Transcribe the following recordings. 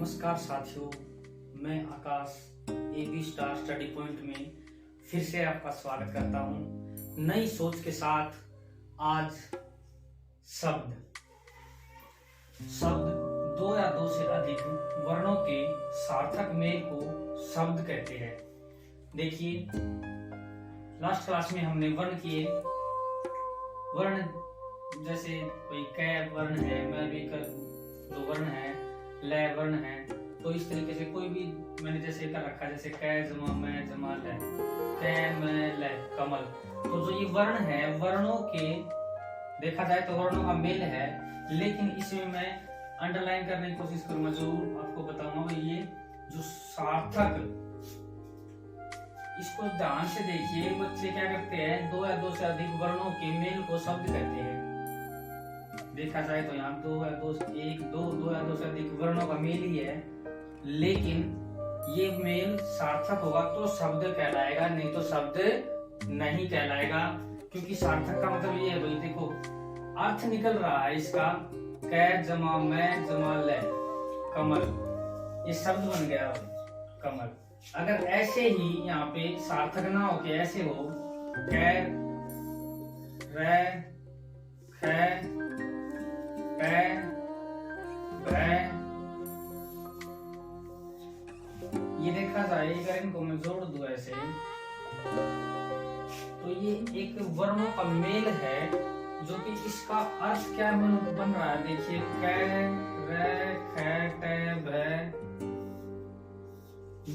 नमस्कार साथियों, मैं आकाश AB स्टार स्टडी पॉइंट में फिर से आपका स्वागत करता हूं नई सोच के साथ। आज शब्द दो या दो से अधिक वर्णों के सार्थक मेल को शब्द कहते हैं। देखिए, लास्ट क्लास में हमने वर्ण किए। वर्ण जैसे कोई कै वर्ण है, मैं भी कर जो वर्ण है, लय वर्ण है। तो इस तरीके से कोई भी मैंने जैसे कर रखा, जैसे कै जमा मैं जमा लय, कै मैं लय कमल। तो जो ये वर्ण है, वर्णों के देखा जाए तो वर्णों का मेल है, लेकिन इसमें मैं अंडरलाइन करने की कोशिश करूंगा, जो आपको बताऊंगा। ये जो सार्थक, इसको ध्यान से देखिए। बच्चे क्या करते हैं, दो या दो से अधिक वर्णों के मेल को शब्द कहते हैं। देखा जाए तो यहाँ दो या दो से अधिक वर्णों का मेल ही है, लेकिन ये मेल सार्थक होगा तो शब्द कहलाएगा, नहीं तो शब्द नहीं कहलाएगा। क्योंकि सार्थक का मतलब ये है भाई, देखो अर्थ निकल रहा है इसका, कै जमा मैं जमा ले कमल, ये शब्द बन गया कमल। अगर ऐसे ही यहाँ पे सार्थक ना हो के ऐसे हो, कै रै कै कै भै, ये देखा जाए अगर इनको मैं जोड़ दूं ऐसे, तो ये एक वर्णों का मेल है, जो कि इसका अर्थ क्या बन रहा है। देखिए, कै रै कै टै भै,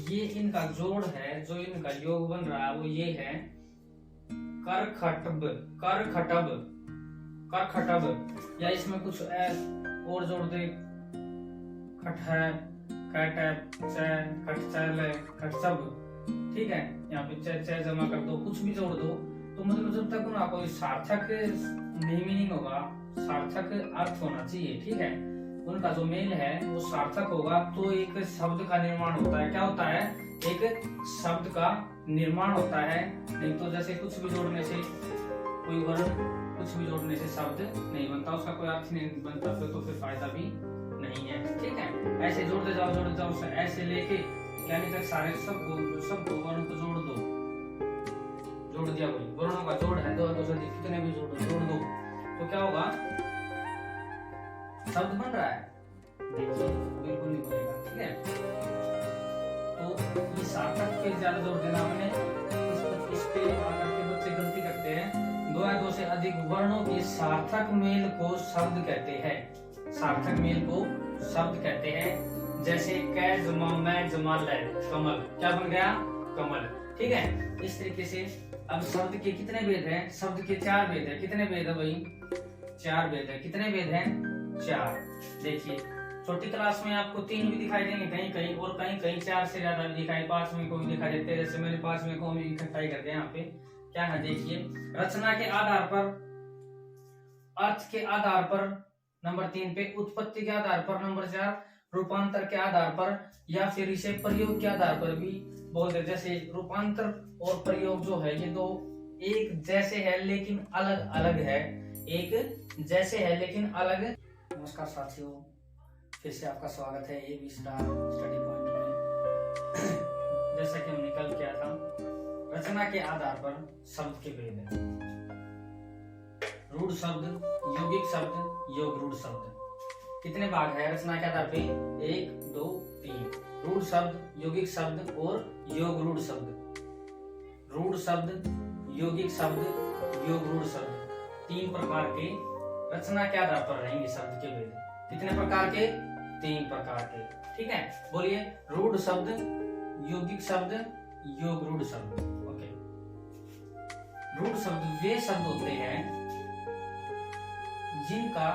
ये इनका जोड़ है। जो इनका योग बन रहा है वो ये है कर खटब, कर खटब, कर खटब। या इसमें कुछ और जोड़ दे, खट है, खट है, खट चल, खट सब, ठीक है। यहाँ पे च जमा कर दो, कुछ भी जोड़ दो। तो मतलब जब तक उनका कोई सार्थक नहीं मीनिंग होगा, सार्थक अर्थ होना चाहिए, ठीक है। उनका जो मेल है वो सार्थक होगा तो एक शब्द का निर्माण होता है। क्या होता है? एक शब्द का निर्माण होता है। नहीं तो जैसे कुछ भी जोड़ने से कोई वर्ण, कुछ भी जोड़ने से शब्द नहीं बनता, उसका कोई अर्थ नहीं बनता, तो फिर फायदा भी नहीं है, ठीक है। ऐसे जोड़ते जाओ, जोड़ते जाओ, ऐसे लेके यानी तक सारे सब वर्ण को जोड़ दो। जोड़ दिया, कोई वर्णों का जोड़ है, दो से कितने भी जोड़ दो, तो क्या होगा? शब्द बन रहा है। देखिए, बिल्कुल नहीं बनेगा, ठीक है। तो ये सार्थक पे ज्यादा जोर देना, मैंने इस पे आकर के बच्चे गलती करते हैं। दो या दो से अधिक वर्णों के सार्थक मेल को शब्द कहते हैं। सार्थक मेल को शब्द कहते हैं। जैसे कै जमा मैं जमा लय कमल, क्या बन गया? कमल, ठीक है। इस तरीके से अब शब्द के कितने भेद हैं? शब्द के 4 भेद है। कितने भेद है भाई? 4 भेद है। कितने भेद हैं? 4। देखिए, छोटी क्लास में आपको 3 भी दिखाई देंगे कहीं कहीं, और कहीं कहीं 4 से ज्यादा दिखाई, 5 में को भी दिखाई देते हैं। जैसे मैंने 5 में को भी इकट्ठाई करके यहाँ पे क्या है, देखिए, रचना के आधार पर, अर्थ के आधार पर नंबर 3 पे, उत्पत्ति के आधार पर नंबर 4, रूपांतर के आधार पर, या फिर इसे प्रयोग के आधार पर भी बोलते। जैसे रूपांतर और प्रयोग जो है, ये दो एक जैसे है लेकिन अलग अलग है। एक जैसे है लेकिन अलग। नमस्कार साथियों, फिर से आपका स्वागत है AB स्टार स्टडी पॉइंट में। जैसा कि हमने कल किया था, रचना के आधार पर शब्द के भेद है। रूढ़ शब्द, यौगिक शब्द, योग रूढ़ शब्द। कितने भाग है रचना के आधार पे? 1 2 3। रूढ़ शब्द, यौगिक शब्द और योग रूढ़ शब्द। रूढ़ शब्द, यौगिक शब्द, योग रूढ़ शब्द, 3 प्रकार के रचना के आधार पर रहेंगे शब्द के भेद। कितने प्रकार के? 3 प्रकार के, ठीक है। बोलिए, रूढ़ शब्द, यौगिक शब्द, योग रूढ़ शब्द। ओके। रूढ़ शब्द वे शब्द होते हैं जिनका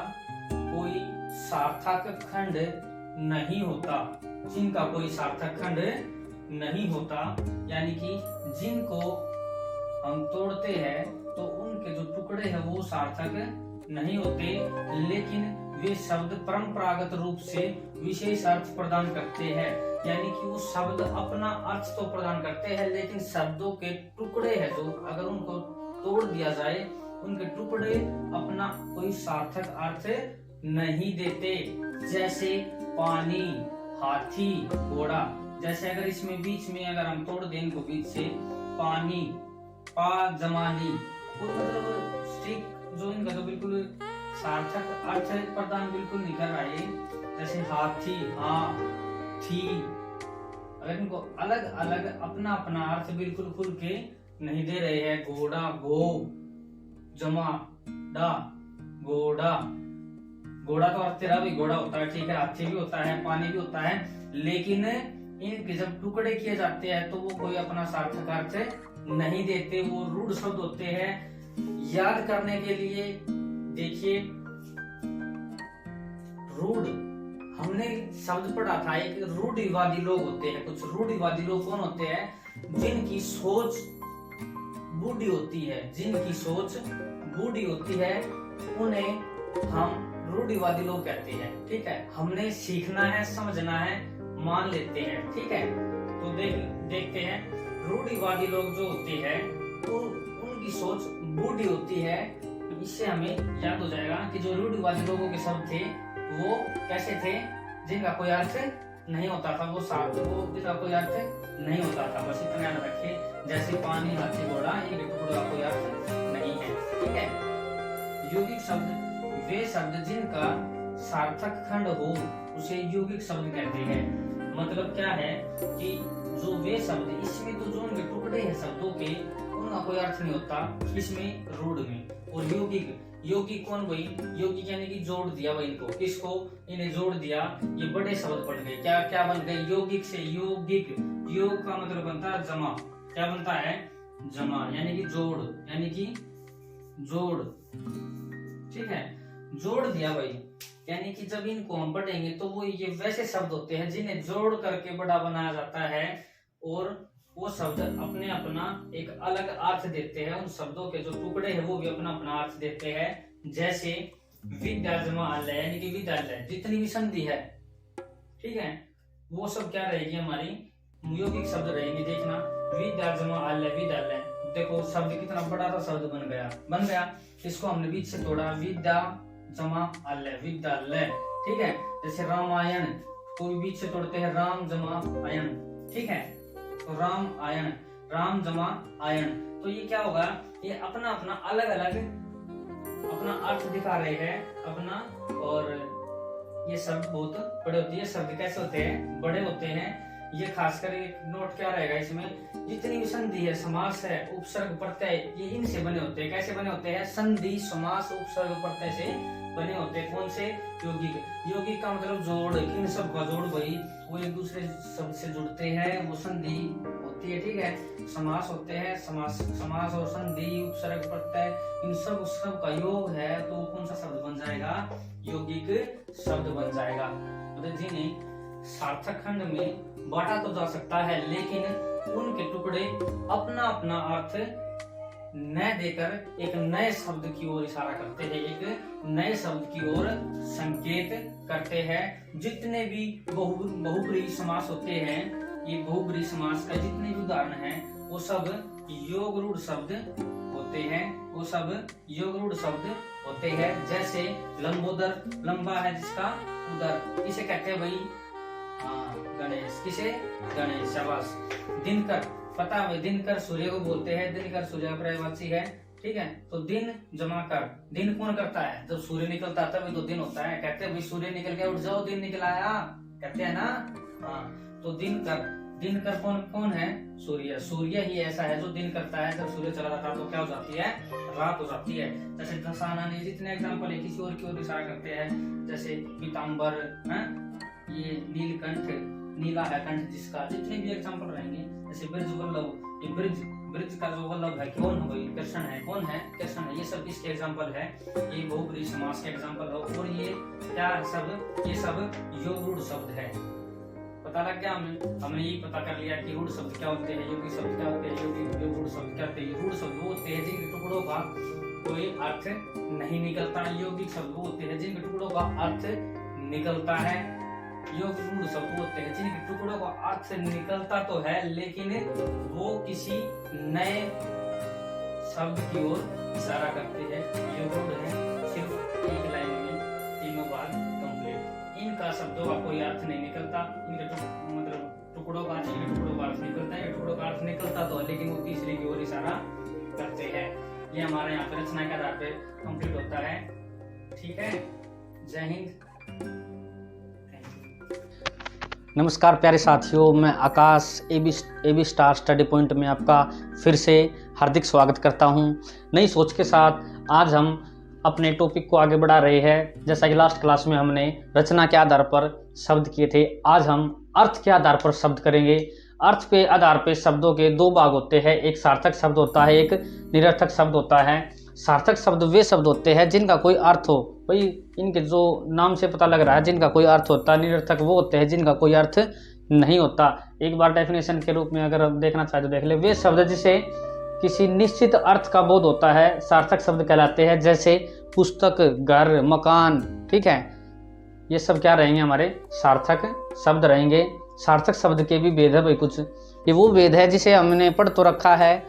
कोई सार्थक खंड नहीं होता। जिनका कोई सार्थक खंड नहीं होता, यानी कि जिनको हम तोड़ते हैं तो उनके जो टुकड़े हैं वो सार्थक नहीं होते, लेकिन वे शब्द परंपरागत रूप से विशेष अर्थ प्रदान करते हैं। यानी कि वो शब्द अपना अर्थ तो प्रदान करते हैं, लेकिन शब्दों के टुकड़े हैं जो अगर उनको तोड़ दिया जाए, उनके टुकड़े अपना कोई सार्थक अर्थ नहीं देते। जैसे पानी, हाथी, घोड़ा। जैसे अगर इसमें बीच में अगर हम तोड़ दें इनको बीच से, पानी, पा जमानी, और मतलब स्टिक जो इनका तो बिल्कुल सार्थक अर्थ प्रदान बिल्कुल नहीं कर रहा है। जैसे हाथी, हाँ थी, अगर इनको अलग अलग अपना अपना अर्थ बिल्कुल खुल के नहीं दे रहे हैं। घोड़ा, गो जमा डा, घोड़ा। घोड़ा तो अर्थ तेरा भी घोड़ा होता है, ठीक है, हाथी भी होता है, पानी भी होता है, लेकिन इनके जब टुकड़े किए जाते हैं तो वो कोई अपना सार्थक अर्थ नहीं देते, वो रूढ़ शब्द होते हैं। याद करने के लिए देखिए, रूढ़ हमने शब्द पढ़ा था, एक रूढ़िवादी लोग होते हैं। कुछ रूढ़िवादी लोग कौन होते हैं? जिनकी सोच बूढ़ी होती है, जिनकी सोच बूढ़ी होती है, उन्हें हम रूढ़िवादी लोग कहते हैं। ठीक है, हमने सीखना है, समझना है, मान लेते हैं। ठीक है, तो देखते हैं रूढ़िवादी लोग जो होते हैं उनकी सोच बूढ़ी होती है। इससे हमें याद हो जाएगा कि जो रूढ़िवादी लोगों के शब्द थे वो कैसे थे, जिनका कोई अर्थ नहीं होता था, वो जिनका कोई अर्थ नहीं होता था। बस इतना याद रखिए, जैसे पानी, हाथी, घोड़ा, इनके टुकड़ों का कोई अर्थ नहीं है। ठीक है, यौगिक शब्द वे शब्द जिनका सार्थक खंड हो उसे यौगिक शब्द कहते हैं। मतलब क्या है कि जो वे शब्द, इसमें तो जो उनके टुकड़े हैं शब्दों के, उनका कोई अर्थ नहीं होता, इसमें रूढ़ में। और यौगिक, यौगिक कौन भाई? यौगिक यानी कि जोड़ दिया भाई इनको, किसको? इन्हें जोड़ दिया, ये बड़े शब्द बन गए। क्या क्या बन गए? यौगिक से यौगिक, योग का मतलब बनता है जमा। क्या बनता है? जमा, यानी कि जोड़, यानी कि जोड़। ठीक है, जोड़ दिया भाई, यानी कि जब इनको हम पढ़ेंगे तो वो ये वैसे शब्द होते हैं जिन्हें जोड़ करके बड़ा बनाया जाता है, और वो शब्द अपने अपना एक अलग अर्थ देते हैं। उन शब्दों के जो टुकड़े हैं वो भी अपना अपना अर्थ देते हैं। जैसे विद्यालय, यानी कि विद्यालय, जितनी भी संधि है, ठीक है, वो सब क्या रहेगी? हमारी यौगिक शब्द रहेंगे। देखना, विद्यालय, विद्यालय, देखो शब्द कितना बड़ा सा शब्द बन गया। इसको हमने बीच से तोड़ा, विद्या जमा आलय, विद्यालय। ठीक है, जैसे रामायण को भी बीच से तोड़ते हैं, राम जमा आयन। ठीक है, तो राम आयन, राम जमा आयन। तो ये क्या होगा? ये अपना अपना अलग अलग अपना अर्थ दिखा रहे हैं अपना। और ये शब्द बहुत बड़े होते हैं। शब्द कैसे होते हैं? बड़े होते हैं। ये खासकर एक नोट क्या रहेगा इसमें, जितनी भी संधि है, समास है, उपसर्ग प्रत्यय, ये इनसे बने होते हैं। कैसे बने होते हैं? संधि, समास, उपसर्ग प्रत्यय से बने होते हैं। कौन से? यौगिक। यौगिक का मतलब जोड़, किन सब का जोड़ भाई, वो एक दूसरे शब्द से जुड़ते हैं, वो संधि होती है। ठीक है, समास होते हैं, समास और संधि, उपसर्ग प्रत्यय, इन सब का योग है, तो कौन सा शब्द बन जाएगा? यौगिक शब्द बन जाएगा। मतलब जिन्हें सार्थक खंड में बांटा तो जा सकता है, लेकिन उनके टुकड़े अपना अपना अर्थ न देकर एक नए शब्द की ओर इशारा करते हैं, एक नए शब्द की ओर संकेत करते हैं। जितने भी बहुब्रीहि समास होते हैं, ये बहुब्रीहि समास का जितने भी उदाहरण हैं, वो सब योग रूढ़ शब्द होते हैं, वो सब योग रूढ़ शब्द होते हैं। जैसे लंबोदर, लंबा है जिसका उदर, इसे कहते हैं भाई गणेश। किसे? गणेश, शाबाश। दिनकर, पता है, दिनकर सूर्य को बोलते हैं, दिनकर सूर्य का पर्यायवाची है। ठीक है, तो दिन जमा कर, दिन कौन करता है? जब सूर्य निकलता है तभी तो दिन होता है। कहते हैं भाई सूर्य निकल गया, उठ जाओ, दिन निकल आया, कहते हैं ना। हाँ, तो दिनकर, दिनकर कौन है? सूर्य। सूर्य ही ऐसा है जो दिन करता है। जब सूर्य चला जाता है तो क्या हो जाती है? रात हो जाती है। जैसे दसाना ने जितने एग्जाम्पल है किसी और की ओर इशारा करते हैं, जैसे पीताम्बर, ये नीलकंठ, नीला है कंठ जिसका, जितने भी एग्जाम्पल रहेंगे। जैसे ब्रिज वल्लभ, ये ब्रिज का जो वल्लभ है कौन है भाई? कृष्ण है। कौन है? कृष्ण है। ये सब किसके एग्जाम्पल है? ये बहुब्रीहि समास के एग्जाम्पल है। और ये क्या सब? ये सब योग रूढ़ शब्द है। पता लग गया हमने यही पता कर लिया कि रूढ़ शब्द क्या होते हैं, यौगिक शब्द क्या होते हैं, योग रूढ़ शब्द क्या होते हैं। रूढ़ शब्द वो होते हैं जिनके टुकड़ों का कोई अर्थ नहीं निकलता। यौगिक शब्द वो होते हैं जिनके टुकड़ों का अर्थ निकलता है। योग रूढ़ शब्द होते हैं जिनके टुकड़ों का अर्थ निकलता तो है, लेकिन वो किसी नए शब्द की ओर इशारा करते हैं। योग रूढ़ है सिर्फ एक लाइन में तीनों बार कंप्लीट। इनका शब्दों का कोई अर्थ नहीं निकलता, इनके मतलब टुकड़ों का अर्थ निकलता है, टुकड़ों का अर्थ निकलता तो लेकिन वो तीसरे की ओर इशारा करते हैं। ये हमारे यहाँ पे रचना के आधार पे कंप्लीट होता है। ठीक है, जय हिंद। नमस्कार प्यारे साथियों, मैं आकाश एबी स्टार स्टडी पॉइंट में आपका फिर से हार्दिक स्वागत करता हूं। नई सोच के साथ आज हम अपने टॉपिक को आगे बढ़ा रहे हैं। जैसा कि लास्ट क्लास में हमने रचना के आधार पर शब्द किए थे, आज हम अर्थ के आधार पर शब्द करेंगे। अर्थ के आधार पर शब्दों के दो भाग होते हैं, एक सार्थक शब्द होता है, एक निरर्थक शब्द होता है। सार्थक शब्द वे शब्द होते हैं जिनका कोई अर्थ हो, भाई इनके जो नाम से पता लग रहा है जिनका कोई अर्थ होता है। निरर्थक वो होते हैं जिनका कोई अर्थ नहीं होता। एक बार डेफिनेशन के रूप में अगर देखना चाहे तो देख ले, वे शब्द जिसे किसी निश्चित अर्थ का बोध होता है सार्थक शब्द कहलाते हैं। जैसे पुस्तक, घर, मकान, ठीक है, ये सब क्या रहेंगे, हमारे सार्थक शब्द रहेंगे। सार्थक शब्द के भी भेद है भाई कुछ। ये वो भेद है जिसे हमने पढ़ तो रखा है,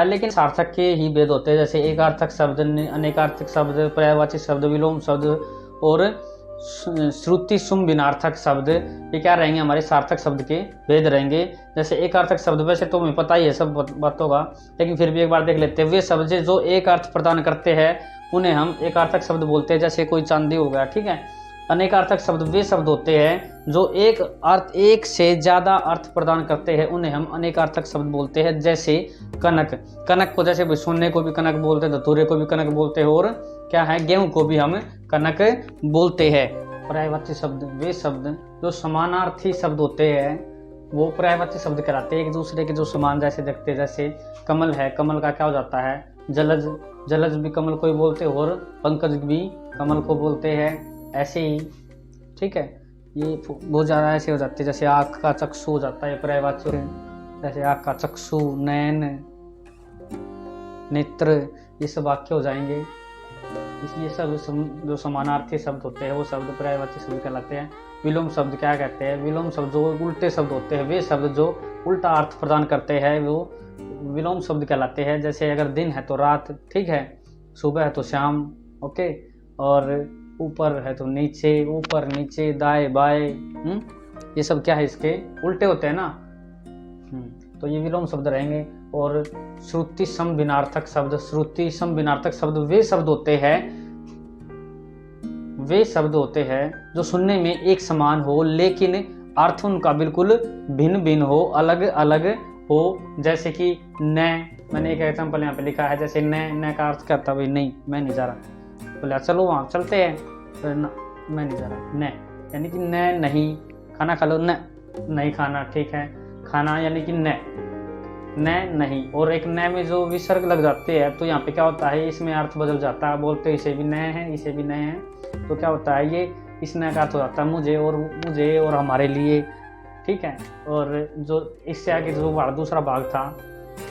लेकिन सार्थक के ही भेद होते हैं। जैसे एकार्थक शब्द, अनेकार्थक शब्द, पर्यायवाची शब्द, विलोम शब्द और श्रुति सुम भिन्नार्थक शब्द, ये क्या रहेंगे, हमारे सार्थक शब्द के भेद रहेंगे। जैसे एकार्थक शब्द वैसे तो हमें पता ही है सब बातों का, लेकिन फिर भी एक बार देख लेते हैं। वे शब्द जो एक अर्थ प्रदान करते हैं उन्हें हम एकार्थक शब्द बोलते हैं। जैसे कोई चांदी हो गया, ठीक है। अनेकार्थक शब्द वे शब्द होते हैं जो एक से ज़्यादा अर्थ प्रदान करते हैं, उन्हें हम अनेकार्थक शब्द बोलते हैं। जैसे कनक को जैसे सोने को भी कनक बोलते हैं, धतूरे को भी कनक बोलते हैं, और क्या है, गेहूं को भी हम कनक बोलते हैं। पर्यायवाची शब्द वे शब्द जो समानार्थी शब्द होते हैं वो पर्यायवाची शब्द कहलाते हैं, एक दूसरे के जो समान जैसे दिखते हैं। जैसे कमल है, कमल का क्या हो जाता है, जलज भी कमल को ही बोलते हैं और पंकज भी कमल को बोलते हैं। ऐसे ही, ठीक है, ये बहुत ज़्यादा ऐसे हो जाते हैं। जैसे आँख का चक्षु हो जाता है पर्यायवाची, जैसे आँख का चक्षु, नैन, नेत्र, ये सब वाक्य हो जाएंगे। ये सब जो समानार्थी शब्द होते हैं वो शब्द पर्यायवाची शब्द कहलाते हैं। विलोम शब्द क्या कहते हैं, विलोम शब्द जो उल्टे शब्द होते हैं, वे शब्द जो उल्टा अर्थ प्रदान करते हैं वो विलोम शब्द कहलाते हैं। जैसे अगर दिन है तो रात, ठीक है, सुबह है तो शाम, ओके, और ऊपर है तो नीचे, ऊपर नीचे, दाएं बाएं, ये सब क्या है, इसके उल्टे होते हैं ना। तो ये विलोम शब्द रहेंगे। और श्रुति सम भिन्नार्थक शब्द, श्रुति सम भिन्नार्थक शब्द वे शब्द होते हैं जो सुनने में एक समान हो लेकिन अर्थ उनका बिल्कुल भिन्न भिन्न हो, अलग अलग हो। जैसे कि न, मैंने एक एग्जाम्पल यहाँ पे लिखा है। जैसे न का अर्थ करता भाई नहीं, मैं नहीं जा रहा, बोले चलो वहाँ चलते हैं, तो मैं नहीं जा रहा। न यानी कि न नहीं, खाना खा लो, न नहीं खाना, ठीक है, खाना यानी कि न नहीं। और एक न में जो विसर्ग लग जाते हैं तो यहाँ पे क्या होता है, इसमें अर्थ बदल जाता है। बोलते इसे भी न है, इसे भी न है, तो क्या होता है, ये इस न का अर्थ हो जाता है मुझे और हमारे लिए, ठीक है। और जो इससे आगे जो दूसरा भाग था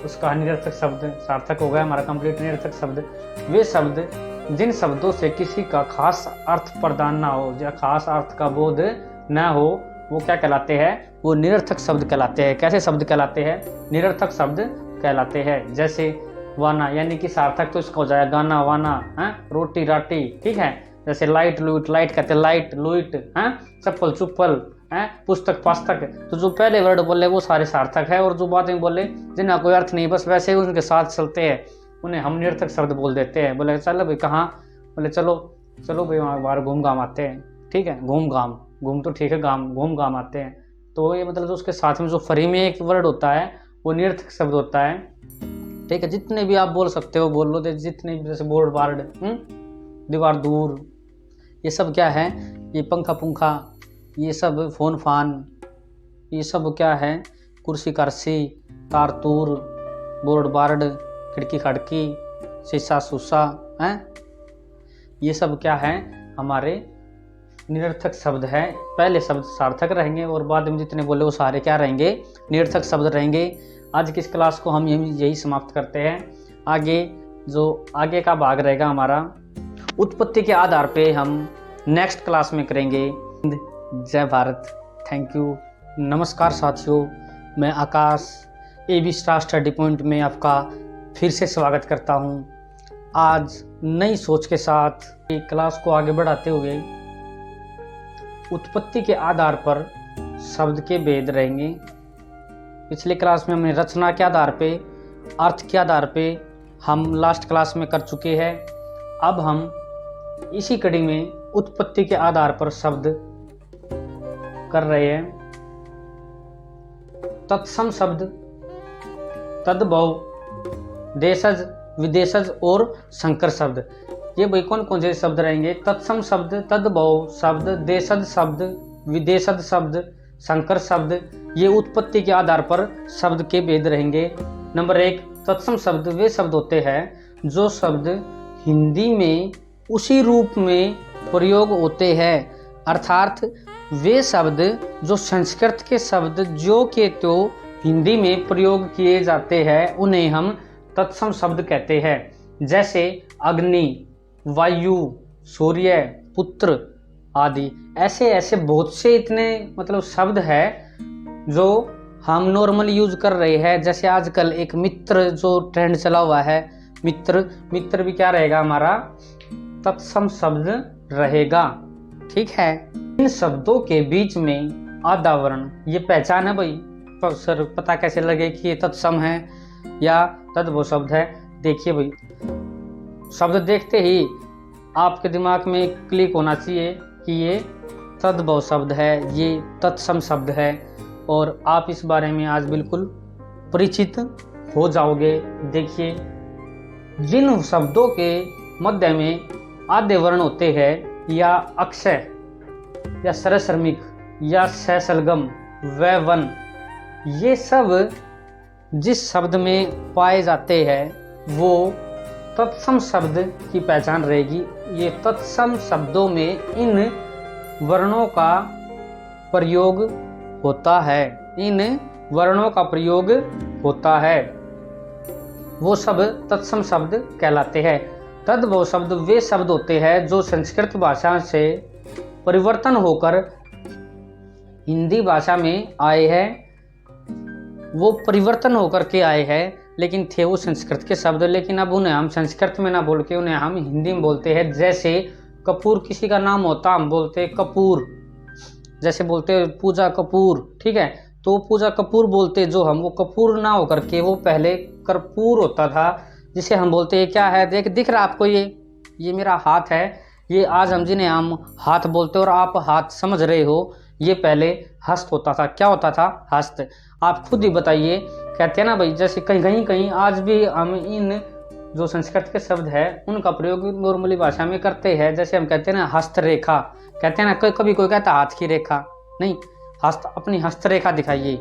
उसका निरर्थक शब्द सार्थक हो गया हमारा कंप्लीट। निरर्थक शब्द वे शब्द जिन शब्दों से किसी का खास अर्थ प्रदान ना हो या खास अर्थ का बोध न हो, वो क्या कहलाते हैं, वो निरर्थक शब्द कहलाते हैं। कैसे शब्द कहलाते हैं, निरर्थक शब्द कहलाते हैं। जैसे वाना यानी कि सार्थक तो इसका हो जाएगा गाना वाना, रोटी राटी, ठीक है। जैसे लाइट लुइट, लाइट कहते हैं लाइट लुइट, चप्पल चुप्पल, पुस्तक पास्तक, तो जो पहले वर्ड बोले वो सारे सार्थक है, और जो बाद में बोले जिनका कोई अर्थ नहीं, बस वैसे ही उनके साथ चलते हैं, उन्हें हम निरर्थक शब्द बोल देते हैं। बोले चलो भाई कहाँ, बोले चलो भाई वहाँ बाहर घूम घाम आते हैं, ठीक है, घूम तो ठीक है, घूम घाम आते हैं। तो ये मतलब जो उसके साथ में जो फ्री में एक वर्ड होता है वो निरर्थक शब्द होता है, ठीक है। जितने भी आप बोल सकते हो बोल लो, जितने भी, जैसे बोर्ड बार्ड, दीवार दूर, ये सब क्या है, ये पंखा पुंखा, ये सब फोन फान, ये सब क्या है, कुर्सी कर्सी, तार तूर, बोर्ड बार्ड, खिड़की खड़की, शीशा सूसा, ये सब क्या है, हमारे निरर्थक शब्द है। पहले शब्द सार्थक रहेंगे और बाद में जितने बोले वो सारे क्या रहेंगे, निरर्थक शब्द रहेंगे। आज की इस क्लास को हम यही समाप्त करते हैं। आगे का भाग रहेगा हमारा उत्पत्ति के आधार पे हम नेक्स्ट क्लास में करेंगे। जय भारत, थैंक यू, नमस्कार साथियों, मैं आकाश एबी स्टार स्टडी पॉइंट में आपका फिर से स्वागत करता हूं। आज नई सोच के साथ क्लास को आगे बढ़ाते हुए उत्पत्ति के आधार पर शब्द के भेद रहेंगे। पिछली क्लास में हमने रचना के आधार पे, अर्थ के आधार पे हम लास्ट क्लास में कर चुके हैं। अब हम इसी कड़ी में उत्पत्ति के आधार पर शब्द कर रहे हैं। तत्सम शब्द, तद्भव, देशज, विदेशज और संकर शब्द, ये भाई कौन कौन से शब्द रहेंगे? तत्सम शब्द, तद्भव शब्द, देशज शब्द, विदेशज शब्द, संकर शब्द, ये उत्पत्ति के आधार पर शब्द के भेद रहेंगे। नंबर 1, तत्सम शब्द वे शब्द होते हैं जो शब्द हिंदी में उसी रूप में प्रयोग होते हैं, अर्थात वे शब्द जो संस्कृत के शब्द जो के तो हिंदी में प्रयोग किए जाते हैं उन्हें हम तत्सम शब्द कहते हैं। जैसे अग्नि, वायु, सूर्य, पुत्र आदि। ऐसे ऐसे बहुत से इतने मतलब शब्द है जो हम नॉर्मल यूज कर रहे हैं। जैसे आजकल एक मित्र जो ट्रेंड चला हुआ है, मित्र भी क्या रहेगा? हमारा तत्सम शब्द रहेगा। ठीक है। इन शब्दों के बीच में आधा वर्ण, ये पहचान है भाई। तो सर पता कैसे लगे कि ये तत्सम है या तद्भव शब्द है? देखिए भाई, शब्द देखते ही आपके दिमाग में क्लिक होना चाहिए कि ये तद्भव शब्द है, ये तत्सम शब्द है, और आप इस बारे में आज बिल्कुल परिचित हो जाओगे। देखिए, जिन शब्दों के मध्य में आधे वर्ण होते हैं या अक्षय या सरश्रमिक या सैसलगम, वैवन, ये सब जिस शब्द में पाए जाते हैं वो तत्सम शब्द की पहचान रहेगी। ये तत्सम शब्दों में इन वर्णों का प्रयोग होता है, इन वर्णों का प्रयोग होता है, वो सब तत्सम शब्द कहलाते हैं। तद्भव शब्द वे शब्द होते हैं जो संस्कृत भाषा से परिवर्तन होकर हिंदी भाषा में आए हैं। वो परिवर्तन होकर के आए हैं, लेकिन थे वो संस्कृत के शब्द, लेकिन अब उन्हें हम संस्कृत में ना बोल के उन्हें हम हिंदी में बोलते हैं। जैसे कपूर किसी का नाम होता, हम बोलते कपूर, जैसे बोलते पूजा कपूर। ठीक है, तो पूजा कपूर बोलते जो हम, वो कपूर ना होकर के वो पहले कर्पूर होता था, जिसे हम बोलते हैं क्या है? दिख रहा आपको? ये मेरा हाथ है, ये आज हम जिन्हें हम हाथ बोलते और आप हाथ समझ रहे हो, ये पहले हस्त होता था। क्या होता था? हस्त। आप खुद ही बताइए। कहते हैं ना भाई, जैसे कहीं आज भी हम इन जो संस्कृत के शब्द है उनका प्रयोग नॉर्मली भाषा में करते हैं। जैसे हम कहते हैं ना हस्तरेखा, कहते हैं ना, कभी कोई कहता हाथ की रेखा नहीं, अपनी हस्तरेखा दिखाइए।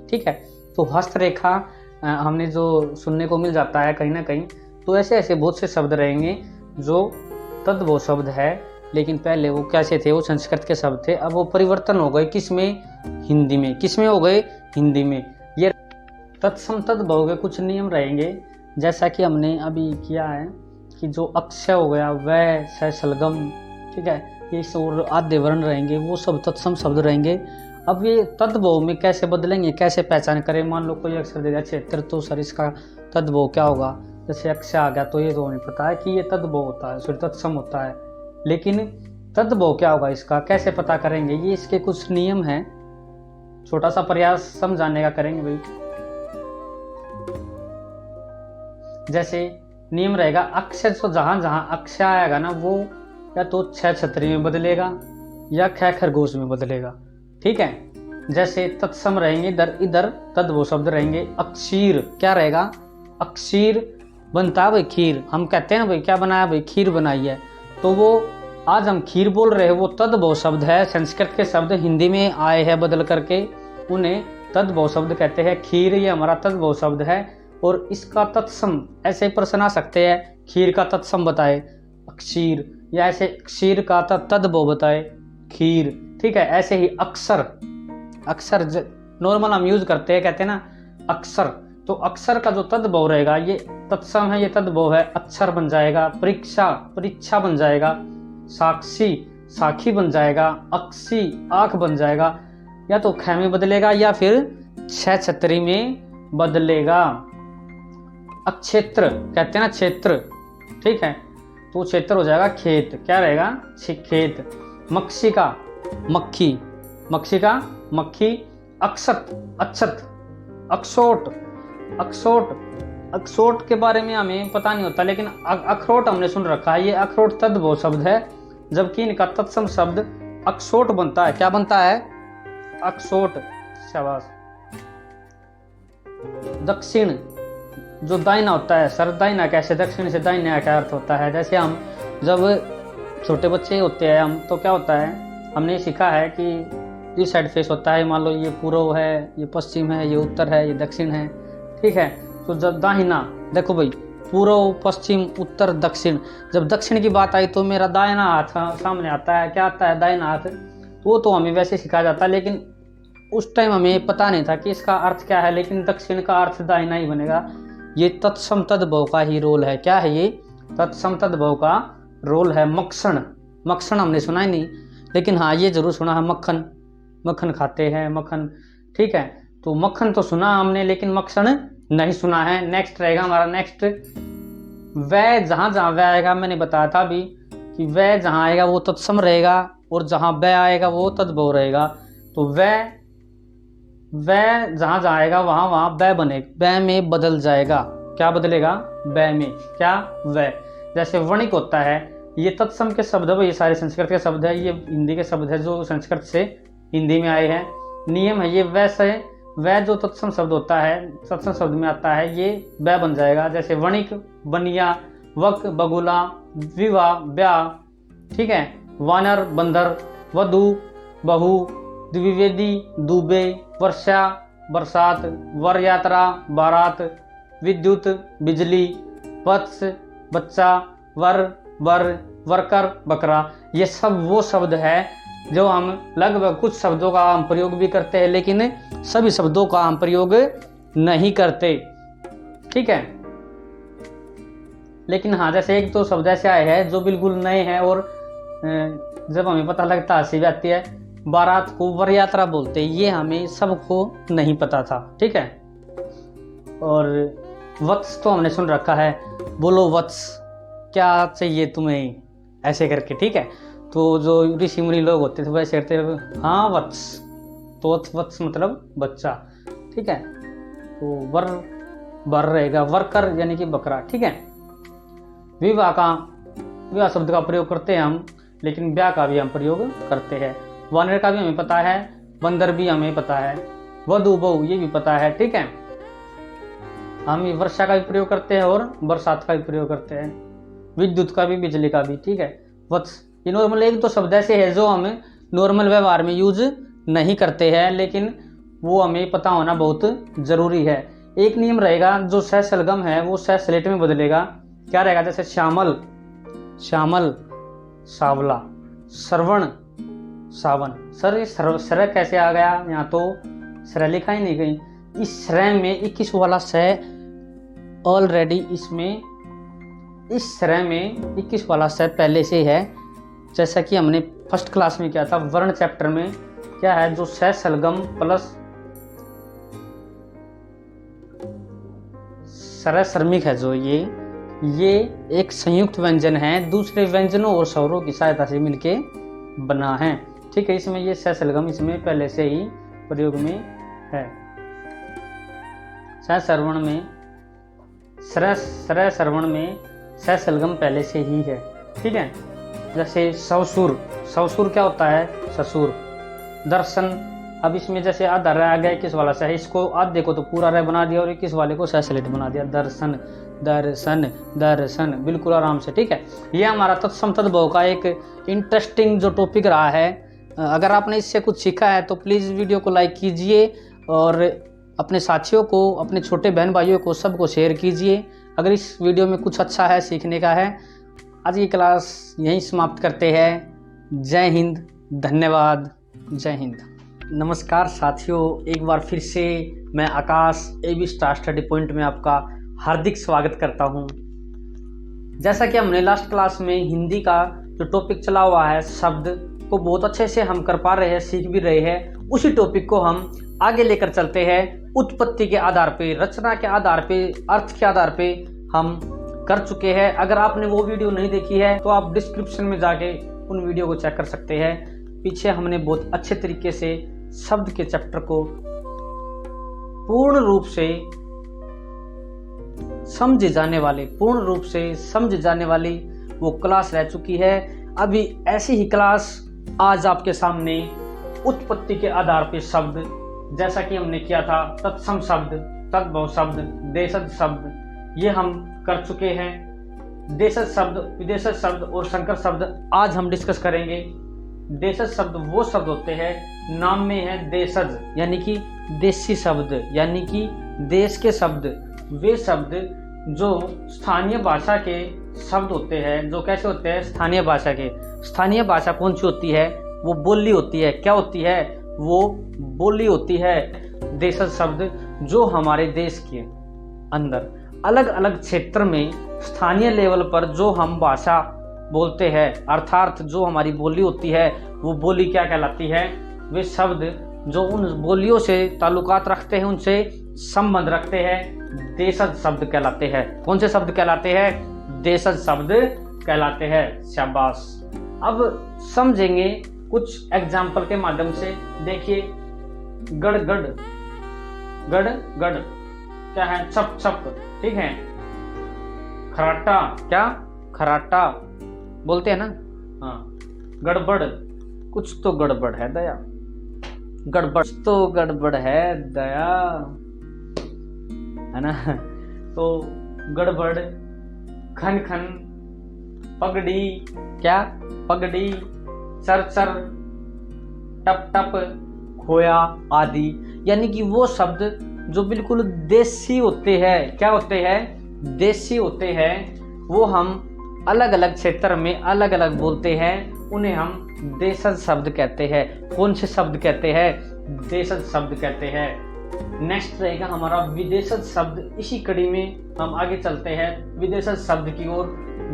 ठीक है, तो हस्तरेखा हमने जो सुनने को मिल जाता है कहीं ना कहीं। तो ऐसे ऐसे बहुत से शब्द रहेंगे जो तद्भव शब्द है, लेकिन पहले वो कैसे थे? वो संस्कृत के शब्द थे। अब वो परिवर्तन हो गए किसमें? हिंदी में। किसमें हो गए? हिंदी में। ये तत्सम तद्भव के कुछ नियम रहेंगे, जैसा कि हमने अभी किया है कि जो अक्षय हो गया, वै, सैसलगम, ठीक है, ये और आधे वर्ण रहेंगे, वो सब तत्सम शब्द रहेंगे। अब ये तद्भव में कैसे बदलेंगे, कैसे पहचान करें? मान लो कोई अक्षर देगा क्षेत्र, तो सर इसका तद्भव क्या होगा? जैसे अक्षय आ गया तो ये तो नहीं पता है कि ये तद्भव होता है, सॉरी तत्सम होता है, लेकिन तद्भव क्या होगा इसका कैसे पता करेंगे? ये इसके कुछ नियम हैं, छोटा सा प्रयास समझाने का करेंगे भाई। जैसे नियम रहेगा, अक्षर तो जहां जहां अक्षय आएगा ना, वो या तो छह छतरी में बदलेगा या ख खरगोश में बदलेगा। ठीक है, जैसे तत्सम रहेंगे, इधर तद्भव शब्द रहेंगे। अक्षीर क्या रहेगा? अक्षीर बनता है भाई खीर। हम कहते हैं ना भाई क्या बनाया भाई? खीर बनाई है। तो वो आज हम खीर बोल रहे हैं, वो तद्भव शब्द है। संस्कृत के शब्द हिंदी में आए हैं बदल करके, उन्हें तद्भव शब्द कहते हैं। खीर ये हमारा तद्भव शब्द है। और इसका तत्सम ऐसे प्रश्न आ सकते हैं, खीर का तत्सम बताए अक्षीर, या ऐसे क्षीर का तद्भव बताए खीर। ठीक है, ऐसे ही अक्षर नॉर्मल हम यूज करते हैं, कहते हैं ना अक्षर, तो अक्षर का जो तद्भव रहेगा ये तत्सम है, ये तद्भव है, अक्षर बन जाएगा। परीक्षा बन जाएगा। साक्षी साखी बन जाएगा। अक्षी आंख बन जाएगा। या तो ख में बदलेगा या फिर छह छतरी में बदलेगा। अक्षेत्र कहते हैं ना क्षेत्र। ठीक है, तो क्षेत्र हो जाएगा खेत। क्या रहेगा? खेत। मक्षिका मक्खी, मक्षिका मक्खी। अक्षत अक्षत, अक्षोट अक्षोट, अक्षोट के बारे में हमें पता नहीं होता, लेकिन अखरोट हमने सुन रखा है। ये अखरोट तद्भव शब्द है, जबकि इनका तत्सम शब्द अक्षोट बनता है। क्या बनता है? अक्षोट। शाबाश। दक्षिण जो दाहिना होता है, सर दाहिना कैसे? दक्षिण से दाहिना क्या अर्थ होता है? जैसे हम जब छोटे बच्चे होते हैं हम, तो क्या होता है, हमने सीखा है कि इस साइड फेस होता है, मान लो ये पूर्व है, ये पश्चिम है, ये उत्तर है, ये दक्षिण है, ठीक है। तो जब दाहिना, देखो भाई, पूर्व पश्चिम उत्तर दक्षिण, जब दक्षिण की बात आई तो मेरा दाहिना हाथ सामने आता है। क्या आता है? दाहिना हाथ। वो तो हमें वैसे सिखाया जाता है, लेकिन उस टाइम हमें पता नहीं था कि इसका अर्थ क्या है, लेकिन दक्षिण का अर्थ दाहिना ही बनेगा। ये तत्सम तद्भव का ही रोल है। क्या है ये? तत्सम तद्भव का रोल है। मक्खन, मक्खन हमने सुना ही नहीं, लेकिन हाँ ये जरूर सुना है, मक्खन, मक्खन खाते हैं, मक्खन, ठीक है। तो मक्खन तो सुना हमने, लेकिन मक्खन नहीं सुना है। नेक्स्ट रहेगा हमारा, नेक्स्ट वह। जहाँ जहाँ वह आएगा, मैंने बताया था अभी कि वह जहाँ आएगा वो तत्सम रहेगा, और जहाँ वह आएगा वो तद्भव रहेगा। तो वह जहाँ जहाँ आएगा वहाँ वहाँ वह बनेगा, वह में बदल जाएगा। क्या बदलेगा? वह में। क्या? वह। जैसे वणिक होता है, ये तत्सम के शब्द है, ये सारे संस्कृत के शब्द है, ये हिंदी के शब्द है जो संस्कृत से हिंदी में आए हैं। नियम है ये वैसे, वह जो तत्सम शब्द होता है, तत्सम शब्द में आता है, ये वह बन जाएगा। जैसे वणिक, बनिया, वक, बगुला, विवाह, ब्याह, ठीक है। वानर, बंदर, वधु, बहू, द्विवेदी, दूबे, वर्षा, बरसात, वर यात्रा, बारात, विद्युत, बिजली, वत्स, बच्चा, वर, बर, वर्कर, बकरा। ये सब वो शब्द है जो हम लगभग कुछ शब्दों का हम प्रयोग भी करते हैं, लेकिन सभी शब्दों का हम प्रयोग नहीं करते, ठीक है। लेकिन हाँ, जैसे एक दो शब्द ऐसे आए हैं जो बिल्कुल नए हैं, और जब हमें पता लगता हंसी भी आती है। बारात को वर यात्रा बोलते हैं, ये हमें सबको नहीं पता था, ठीक है। और वत्स तो हमने सुन रखा है, बोलो वत्स, क्या चाहिए तुम्हें, ऐसे करके, ठीक है। तो जो ऋषि मुनि लोग होते थे वैसे करते थे, हाँ वत्स, तो वत्स मतलब बच्चा, ठीक है। तो वर बर रहेगा, वर्कर यानी कि बकरा, ठीक है। विवाह शब्द का प्रयोग करते हैं हम, लेकिन ब्याह का भी हम प्रयोग करते हैं। वानर का भी हमें पता है, बंदर भी हमें पता है, वधु, बहू ये भी पता है, ठीक है। हम वर्षा का भी प्रयोग करते हैं और बरसात का भी प्रयोग करते हैं, विद्युत का भी, बिजली का भी, ठीक है। वत्स, ये नॉर्मल एक तो शब्द ऐसे है जो हम नॉर्मल व्यवहार में यूज नहीं करते हैं, लेकिन वो हमें पता होना बहुत जरूरी है। एक नियम रहेगा, जो सहसलगम है वो सहसलेट में बदलेगा। क्या रहेगा? जैसे श्यामल, श्यामल, सावला, श्रवण, सावन। सर ये सर कैसे आ गया? यहाँ तो सर लिखा ही नहीं कहीं। इस सर में 21 वाला स ऑलरेडी इसमें, इस सर में 21 वाला स पहले से है, जैसा कि हमने फर्स्ट क्लास में किया था वर्ण चैप्टर में। क्या है? जो सहसलगम प्लस सरश्रमिक है, जो ये एक संयुक्त व्यंजन है, दूसरे व्यंजनों और स्वरों की सहायता से मिलके बना है, ठीक है। इसमें ये सहसलगम इसमें पहले से ही प्रयोग में है। सहसरवण में, सरश्रवण में सहसलगम पहले से ही है, ठीक है। जैसे ससुर, ससुर क्या होता है? ससुर। दर्शन, अब इसमें जैसे आधा रह आ गया 21 वाला से, इसको आधे को तो पूरा रह बना दिया और 21 वाले को सहसलेट बना दिया। दर्शन, दर्शन, दर्शन, बिल्कुल आराम से, ठीक है। ये हमारा तत्सम तद्भव का एक इंटरेस्टिंग जो टॉपिक रहा है। अगर आपने इससे कुछ सीखा है तो प्लीज़ वीडियो को लाइक कीजिए और अपने साथियों को, अपने छोटे बहन भाइयों को, सबको शेयर कीजिए। अगर इस वीडियो में कुछ अच्छा है, सीखने का है। आज की क्लास यहीं समाप्त करते हैं। जय हिंद, धन्यवाद, जय हिंद। नमस्कार साथियों, एक बार फिर से मैं आकाश AB स्टार स्टडी पॉइंट में आपका हार्दिक स्वागत करता हूं। जैसा कि हमने लास्ट क्लास में हिंदी का जो टॉपिक चला हुआ है, शब्द को बहुत अच्छे से हम कर पा रहे हैं, सीख भी रहे हैं। उसी टॉपिक को हम आगे लेकर चलते हैं। उत्पत्ति के आधार पे, रचना के आधार पे, अर्थ के आधार पे हम कर चुके हैं। अगर आपने वो वीडियो नहीं देखी है तो आप डिस्क्रिप्शन में जाके उन वीडियो को चेक कर सकते हैं। पीछे हमने बहुत अच्छे तरीके से शब्द के चैप्टर को पूर्ण रूप से समझे जाने वाली वो क्लास रह चुकी है। अभी ऐसी ही क्लास आज आपके सामने उत्पत्ति के आधार पर शब्द, जैसा कि हमने किया था तत्सम शब्द, तद्भव शब्द, देशज शब्द, ये हम कर चुके हैं। देशज शब्द, विदेशज शब्द और संकर शब्द आज हम डिस्कस करेंगे। देशज शब्द वो शब्द होते हैं, नाम में है देशज यानी कि देशी शब्द, यानी कि देश के शब्द। वे शब्द जो स्थानीय भाषा के शब्द होते हैं, जो कैसे होते हैं स्थानीय भाषा के। स्थानीय भाषा कौन सी होती है? वो बोली होती है। क्या होती है? वो बोली होती है। देशज शब्द जो हमारे देश के अंदर अलग अलग क्षेत्र में स्थानीय लेवल पर जो हम भाषा बोलते हैं, अर्थात जो हमारी बोली होती है, वो बोली क्या कहलाती है? वे शब्द जो उन बोलियों से ताल्लुकात रखते हैं, उनसे संबंध रखते हैं, देशज शब्द कहलाते हैं। कौन से शब्द कहलाते हैं? देशज शब्द कहलाते हैं। शाबाश। अब समझेंगे कुछ एग्जाम्पल के माध्यम से। देखिए, गड़गड़, गड़गड़ क्या है? छप छप, ठीक है। खराटा, क्या? खराटा बोलते हैं ना। हाँ। गड़बड़, कुछ तो गड़बड़ है दया, गड़बड़ तो गड़बड़ है दया, है ना। तो गड़बड़, खन खन, पगड़ी, क्या? पगड़ी, चर चर, टप टप, खोया आदि, यानी कि वो शब्द जो बिल्कुल देसी होते हैं। क्या होते हैं? देसी होते हैं। वो हम अलग अलग क्षेत्र में अलग अलग बोलते हैं, उन्हें हम देशज शब्द कहते हैं। कौन से शब्द कहते हैं? देशज शब्द कहते हैं। नेक्स्ट रहेगा हमारा विदेशज शब्द। इसी कड़ी में हम आगे चलते हैं विदेशज शब्द की ओर।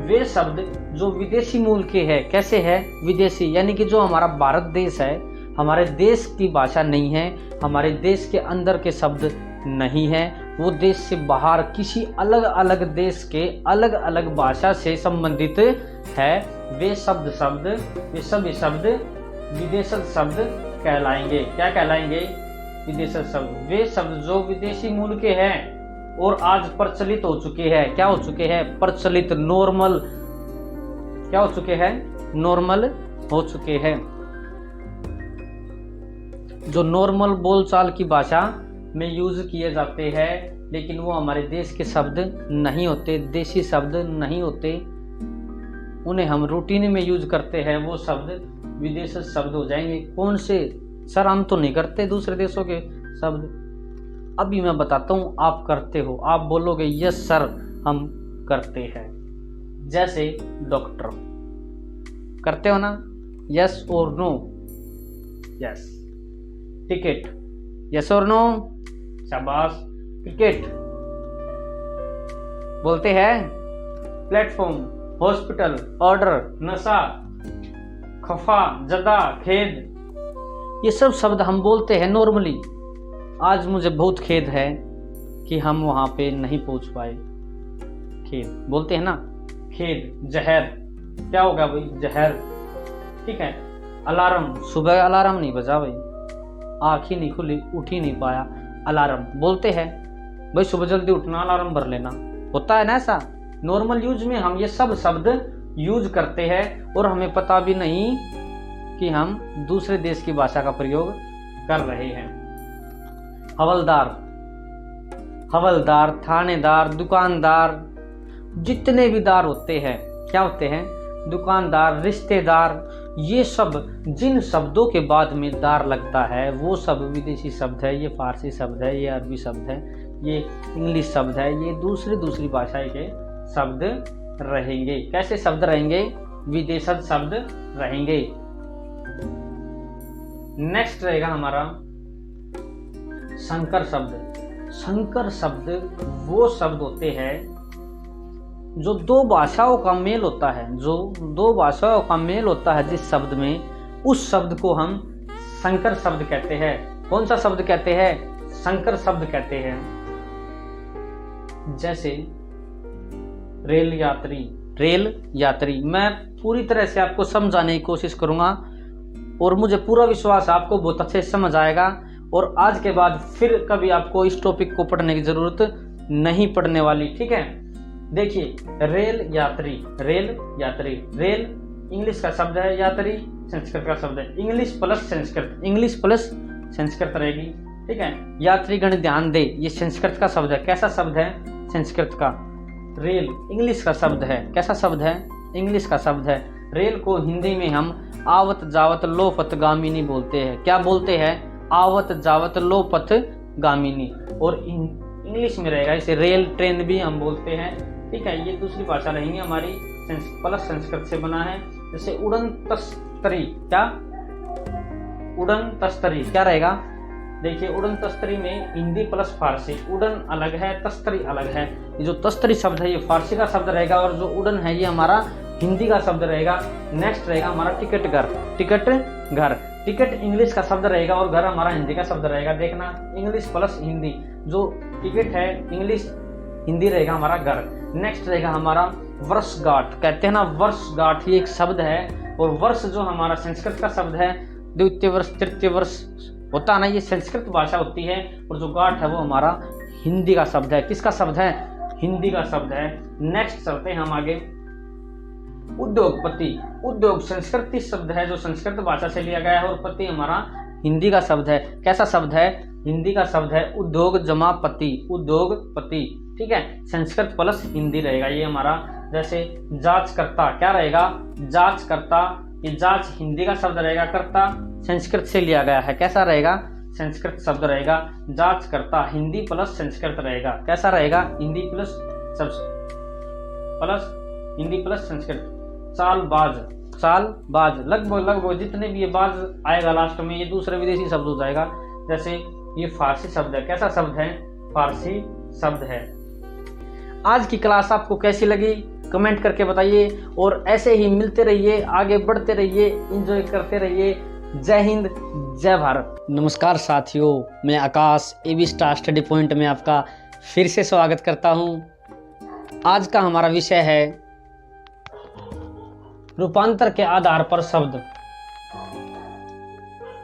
वे शब्द जो विदेशी मूल के हैं। कैसे है? विदेशी, यानी कि जो हमारा भारत देश है, हमारे देश की भाषा नहीं है, हमारे देश के अंदर के शब्द नहीं है, वो देश से बाहर किसी अलग अलग देश के अलग अलग भाषा से संबंधित है। वे शब्द वे सभी शब्द विदेशज शब्द कहलाएंगे। क्या कहलाएंगे? विदेशज शब्द। वे शब्द जो विदेशी मूल के हैं और आज प्रचलित हो चुके हैं। क्या हो चुके हैं? प्रचलित, नॉर्मल। क्या हो चुके हैं? नॉर्मल हो चुके हैं। जो नॉर्मल बोलचाल की भाषा में यूज किए जाते हैं, लेकिन वो हमारे देश के शब्द नहीं होते, देशी शब्द नहीं होते, उन्हें हम रूटीन में यूज करते हैं, वो शब्द विदेशी शब्द हो जाएंगे। कौन से? सर हम तो नहीं करते दूसरे देशों के शब्द। अभी मैं बताता हूँ, आप करते हो। आप बोलोगे यस सर हम करते हैं। जैसे डॉक्टर, करते हो ना? यस और नो? यस। टिकट, यस और नो? शाबाश। क्रिकेट बोलते हैं। प्लेटफॉर्म, हॉस्पिटल, ऑर्डर, नशा, खफा, जदा, खेद, ये सब शब्द हम बोलते हैं नॉर्मली। आज मुझे बहुत खेद है कि हम वहां पे नहीं पहुंच पाए। खेद बोलते हैं ना। खेद। जहर, क्या होगा भाई? जहर, ठीक है। अलार्म, सुबह अलार्म नहीं बजा भाई, आँख ही नहीं खुली, उठ ही नहीं पाया, अलार्म बोलते हैं। भाई सुबह जल्दी उठना, अलार्म भर लेना, होता है ना ऐसा। नॉर्मल यूज में हम ये सब शब्द यूज करते हैं और हमें पता भी नहीं कि हम दूसरे देश की भाषा का प्रयोग कर रहे हैं। हवलदार, हवलदार, थानेदार, दुकानदार, जितने भी दार होते हैं, क्या होते हैं? दुकानदार, रिश्तेदार, ये सब जिन शब्दों के बाद में दार लगता है वो सब विदेशी शब्द है। ये फारसी शब्द है, ये अरबी शब्द है, ये इंग्लिश शब्द है, ये दूसरी भाषा के शब्द रहेंगे। कैसे शब्द रहेंगे? विदेशज शब्द रहेंगे। नेक्स्ट रहेगा हमारा संकर शब्द। संकर शब्द वो शब्द होते हैं जो दो भाषाओं का मेल होता है, जो दो भाषाओं का मेल होता है जिस शब्द में, उस शब्द को हम संकर शब्द कहते हैं। कौन सा शब्द कहते हैं? संकर शब्द कहते हैं। जैसे रेल यात्री, रेल यात्री। मैं पूरी तरह से आपको समझाने की कोशिश करूंगा और मुझे पूरा विश्वास है आपको बहुत अच्छे से समझ आएगा और आज के बाद फिर कभी आपको इस टॉपिक को पढ़ने की जरूरत नहीं पड़ने वाली। ठीक है, देखिए रेल यात्री, रेल यात्री, रेल इंग्लिश का शब्द है, यात्री संस्कृत का शब्द है। English plus Sanskrit, English plus Sanskrit रहेगी। ठीक है, यात्रीगण ध्यान दे, ये संस्कृत का शब्द है। कैसा शब्द है? संस्कृत का। रेल इंग्लिश का शब्द है। कैसा शब्द है? इंग्लिश का शब्द है। रेल को हिंदी में हम आवत जावत लोपथ गामिनी बोलते हैं। क्या बोलते हैं? आवत जावत लोपथ गामिनी। और इंग्लिश में रहेगा इसे रेल ट्रेन भी हम बोलते हैं। ठीक है, ये दूसरी भाषा रहेंगी हमारी, प्लस संस्कृत से बना है। जैसे उड़न तस्तरी, क्या उड़न तस्तरी क्या रहेगा? देखिए उड़न तस्तरी में हिंदी प्लस फारसी, उड़न अलग है, तस्तरी अलग है। ये जो तस्तरी शब्द है ये फारसी का शब्द रहेगा और जो उड़न है ये हमारा हिंदी का शब्द रहेगा। नेक्स्ट रहेगा हमारा टिकट घर, टिकट घर। टिकट इंग्लिश का शब्द रहेगा और घर हमारा हिंदी का शब्द रहेगा। देखना इंग्लिश प्लस हिंदी, जो टिकट है इंग्लिश हिंदी रहेगा हमारा घर। नेक्स्ट रहेगा हमारा वर्षगांठ, कहते हैं ना वर्षगांठ, ये एक शब्द है। और वर्ष जो हमारा संस्कृत का शब्द है, द्वितीय वर्ष तृतीय वर्ष होता है ना, ये संस्कृत भाषा होती है। और जो गांठ है वो हमारा हिंदी का शब्द है। किसका शब्द है? हिंदी का शब्द है। नेक्स्ट चलते हैं हम आगे। उद्योगपति, उद्योग संस्कृत शब्द है जो संस्कृत भाषा से लिया गया है और पति हमारा हिंदी का शब्द है। कैसा शब्द है? हिंदी का शब्द है। उद्योग जमा पति, उद्योगपति। ठीक है, संस्कृत प्लस हिंदी रहेगा ये हमारा। जैसे जांचकर्ता, क्या रहेगा? जांचकर्ता, ये जांच हिंदी का शब्द रहेगा, कर्ता संस्कृत से लिया गया है। कैसा रहेगा? संस्कृत शब्द रहेगा। जांचकर्ता हिंदी प्लस संस्कृत रहेगा। कैसा रहेगा? Hindi plus Hindi plus Sanskrit. चालबाज, चालबाज लगभग जितने भी ये बाज आएगा लास्ट में ये दूसरे विदेशी शब्द हो जाएगा। जैसे ये फारसी शब्द है। कैसा शब्द है? फारसी शब्द है। आज की क्लास आपको कैसी लगी कमेंट करके बताइए और ऐसे ही मिलते रहिए, आगे बढ़ते रहिए, एंजॉय करते रहिए। जय हिंद, जय भारत। नमस्कार साथियों, मैं आकाश एबी स्टार स्टडी पॉइंट में आपका फिर से स्वागत करता हूं। आज का हमारा विषय है रूपांतर के आधार पर शब्द।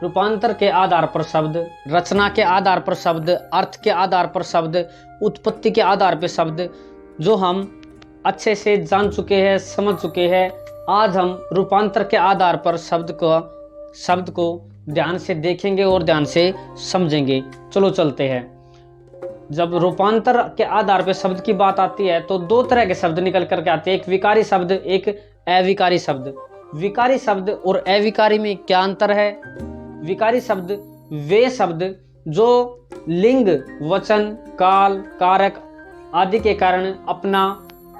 रूपांतर के आधार पर शब्द, रचना के आधार पर शब्द, अर्थ के आधार पर शब्द, उत्पत्ति के आधार पर शब्द, जो हम अच्छे से जान चुके हैं, समझ चुके हैं। आज हम रूपांतर के आधार पर शब्द को ध्यान से देखेंगे और ध्यान से समझेंगे। चलो चलते हैं। जब रूपांतर के आधार पर शब्द की बात आती है तो दो तरह के शब्द निकल करके आते हैं, एक विकारी शब्द, एक अविकारी शब्द। विकारी शब्द और अविकारी में क्या अंतर है? विकारी शब्द वे शब्द जो लिंग, वचन, काल, कारक आदि के कारण अपना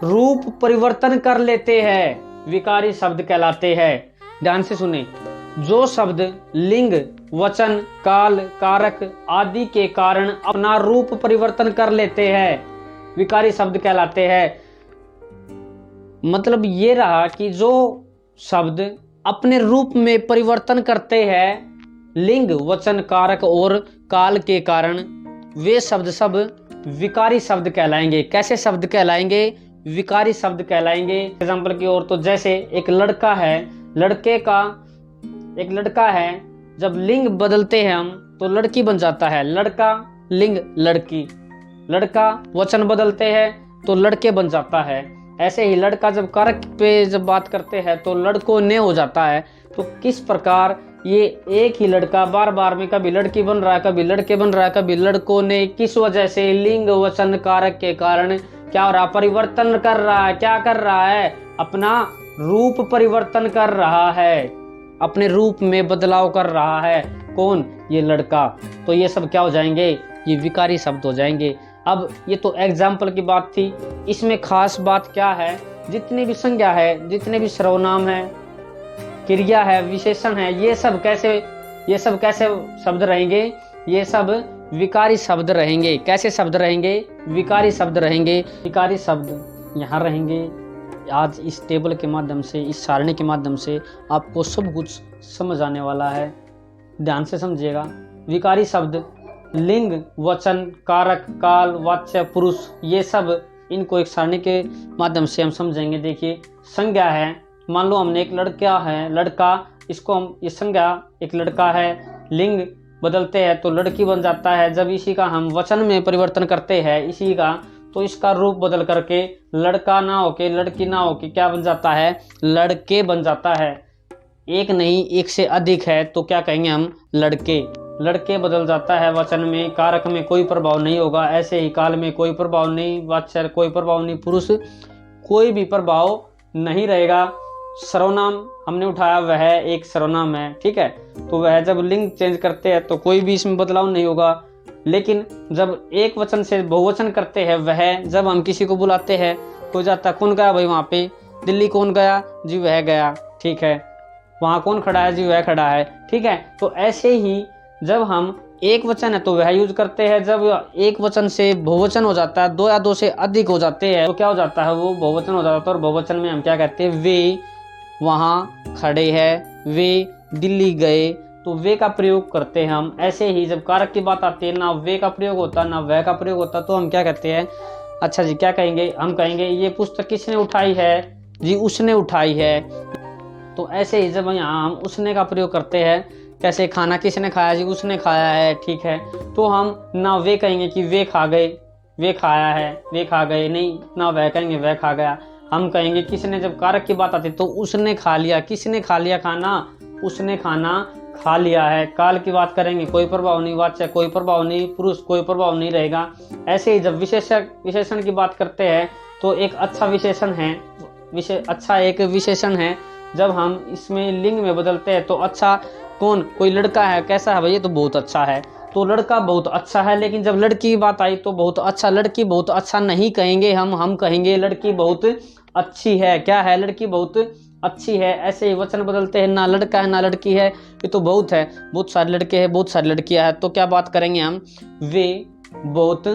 रूप परिवर्तन कर लेते हैं, विकारी शब्द कहलाते हैं। ध्यान से सुने, जो शब्द लिंग, वचन, काल, कारक आदि के कारण अपना रूप परिवर्तन कर लेते हैं, विकारी शब्द कहलाते हैं। मतलब ये रहा कि जो शब्द अपने रूप में परिवर्तन करते हैं लिंग, वचन, कारक और काल के कारण, वे शब्द सब विकारी शब्द कहलाएंगे। कैसे शब्द कहलाएंगे? विकारी शब्द कहलाएंगे। एग्जाम्पल की ओर तो जैसे एक लड़का है, एक लड़का है, जब लिंग बदलते हैं हम तो लड़की बन जाता है, लड़का लिंग लड़की। लड़का वचन बदलते हैं तो लड़के बन जाता है। ऐसे ही लड़का जब कारक पे जब बात करते हैं तो लड़कों ने हो जाता है। तो किस प्रकार ये एक ही लड़का बार बार में कभी लड़की बन रहा है, कभी लड़के बन रहा है, कभी लड़कों ने, किस वजह से? लिंग, वचन, कारक के कारण क्या हो रहा? परिवर्तन कर रहा है। क्या कर रहा है? अपना रूप परिवर्तन कर रहा है, अपने रूप में बदलाव कर रहा है। कौन? ये लड़का। तो ये सब क्या हो जाएंगे? ये विकारी शब्द हो जाएंगे। अब ये तो एग्जाम्पल की बात थी, इसमें खास बात क्या है? जितनी भी संज्ञा है, जितने भी सर्वनाम है, क्रिया है, विशेषण है, ये सब कैसे शब्द रहेंगे? ये सब विकारी शब्द रहेंगे। कैसे शब्द रहेंगे? विकारी शब्द रहेंगे। विकारी शब्द यहाँ रहेंगे। आज इस टेबल के माध्यम से, इस सारणी के माध्यम से आपको सब कुछ समझ आने वाला है, ध्यान से समझिएगा। विकारी शब्द लिंग, वचन, कारक, काल, वाच्य, पुरुष, ये सब इनको एक सारणी के माध्यम से हम समझेंगे। देखिए संज्ञा है, मान लो हमने एक लड़का है, लड़का, इसको हम ये संज्ञा एक लड़का है, लिंग बदलते हैं तो लड़की बन जाता है। जब इसी का हम वचन में परिवर्तन करते हैं इसी का, तो इसका रूप बदल करके लड़का ना होके लड़की ना होके क्या बन जाता है, लड़के बन जाता है। एक नहीं एक से अधिक है तो क्या कहेंगे हम, लड़के। लड़के बदल जाता है वचन में, कारक में कोई प्रभाव नहीं होगा। ऐसे ही काल में कोई प्रभाव नहीं, वाच्य कोई प्रभाव नहीं, पुरुष कोई भी प्रभाव नहीं रहेगा। सर्वनाम हमने उठाया, वह एक सर्वनाम है, ठीक है। तो वह जब लिंग चेंज करते हैं तो कोई भी इसमें बदलाव नहीं होगा। लेकिन जब एक वचन से बहुवचन करते हैं, वह जब हम किसी को बुलाते हैं तो जाता, कौन गया भाई वहाँ पे, दिल्ली कौन गया जी, वह गया, ठीक है। वहाँ कौन खड़ा है जी, वह खड़ा है, ठीक है। तो ऐसे ही जब हम एक वचन है तो वह यूज करते हैं। जब एक वचन से बहुवचन हो जाता है, दो या दो से अधिक हो जाते हैं तो क्या हो जाता है, वो बहुवचन हो जाता है। और बहुवचन में हम क्या कहते हैं, वे वहाँ खड़े हैं, वे दिल्ली गए, तो वे का प्रयोग करते हैं हम। ऐसे ही जब कारक की बात आती है, ना वे का प्रयोग होता ना वह का प्रयोग होता, तो हम क्या कहते हैं, अच्छा जी क्या कहेंगे, हम कहेंगे ये पुस्तक किसने उठाई है जी, उसने उठाई है। तो ऐसे ही जब यहाँ हम उसने का प्रयोग करते हैं, कैसे, खाना किसने खाया जी, उसने खाया है, ठीक है। तो हम ना वे कहेंगे कि वे खा गए, वे खाया है, वे खा गए, नहीं, ना वह कहेंगे वह खा गया। हम कहेंगे किसने, जब कारक की बात आती तो उसने खा लिया, किसने खा लिया खाना, उसने खाना खा लिया है। काल की बात करेंगे कोई प्रभाव नहीं, वाच्य कोई प्रभाव नहीं, पुरुष कोई प्रभाव नहीं रहेगा। ऐसे ही जब विशेषण की बात करते हैं तो एक अच्छा विशेषण है, अच्छा एक विशेषण है। जब हम इसमें लिंग में बदलते हैं तो अच्छा कौन, कोई लड़का है, कैसा है भाई, ये तो बहुत अच्छा है, तो लड़का बहुत अच्छा है। लेकिन जब लड़की की बात आई तो बहुत अच्छा, लड़की बहुत अच्छा नहीं कहेंगे हम कहेंगे लड़की बहुत अच्छी है। क्या है, लड़की बहुत अच्छी है। ऐसे ही वचन बदलते हैं, ना लड़का है ना लड़की है, ये तो बहुत है, बहुत सारे लड़के हैं, बहुत सारी लड़कियां हैं, तो क्या बात करेंगे हम, वे बहुत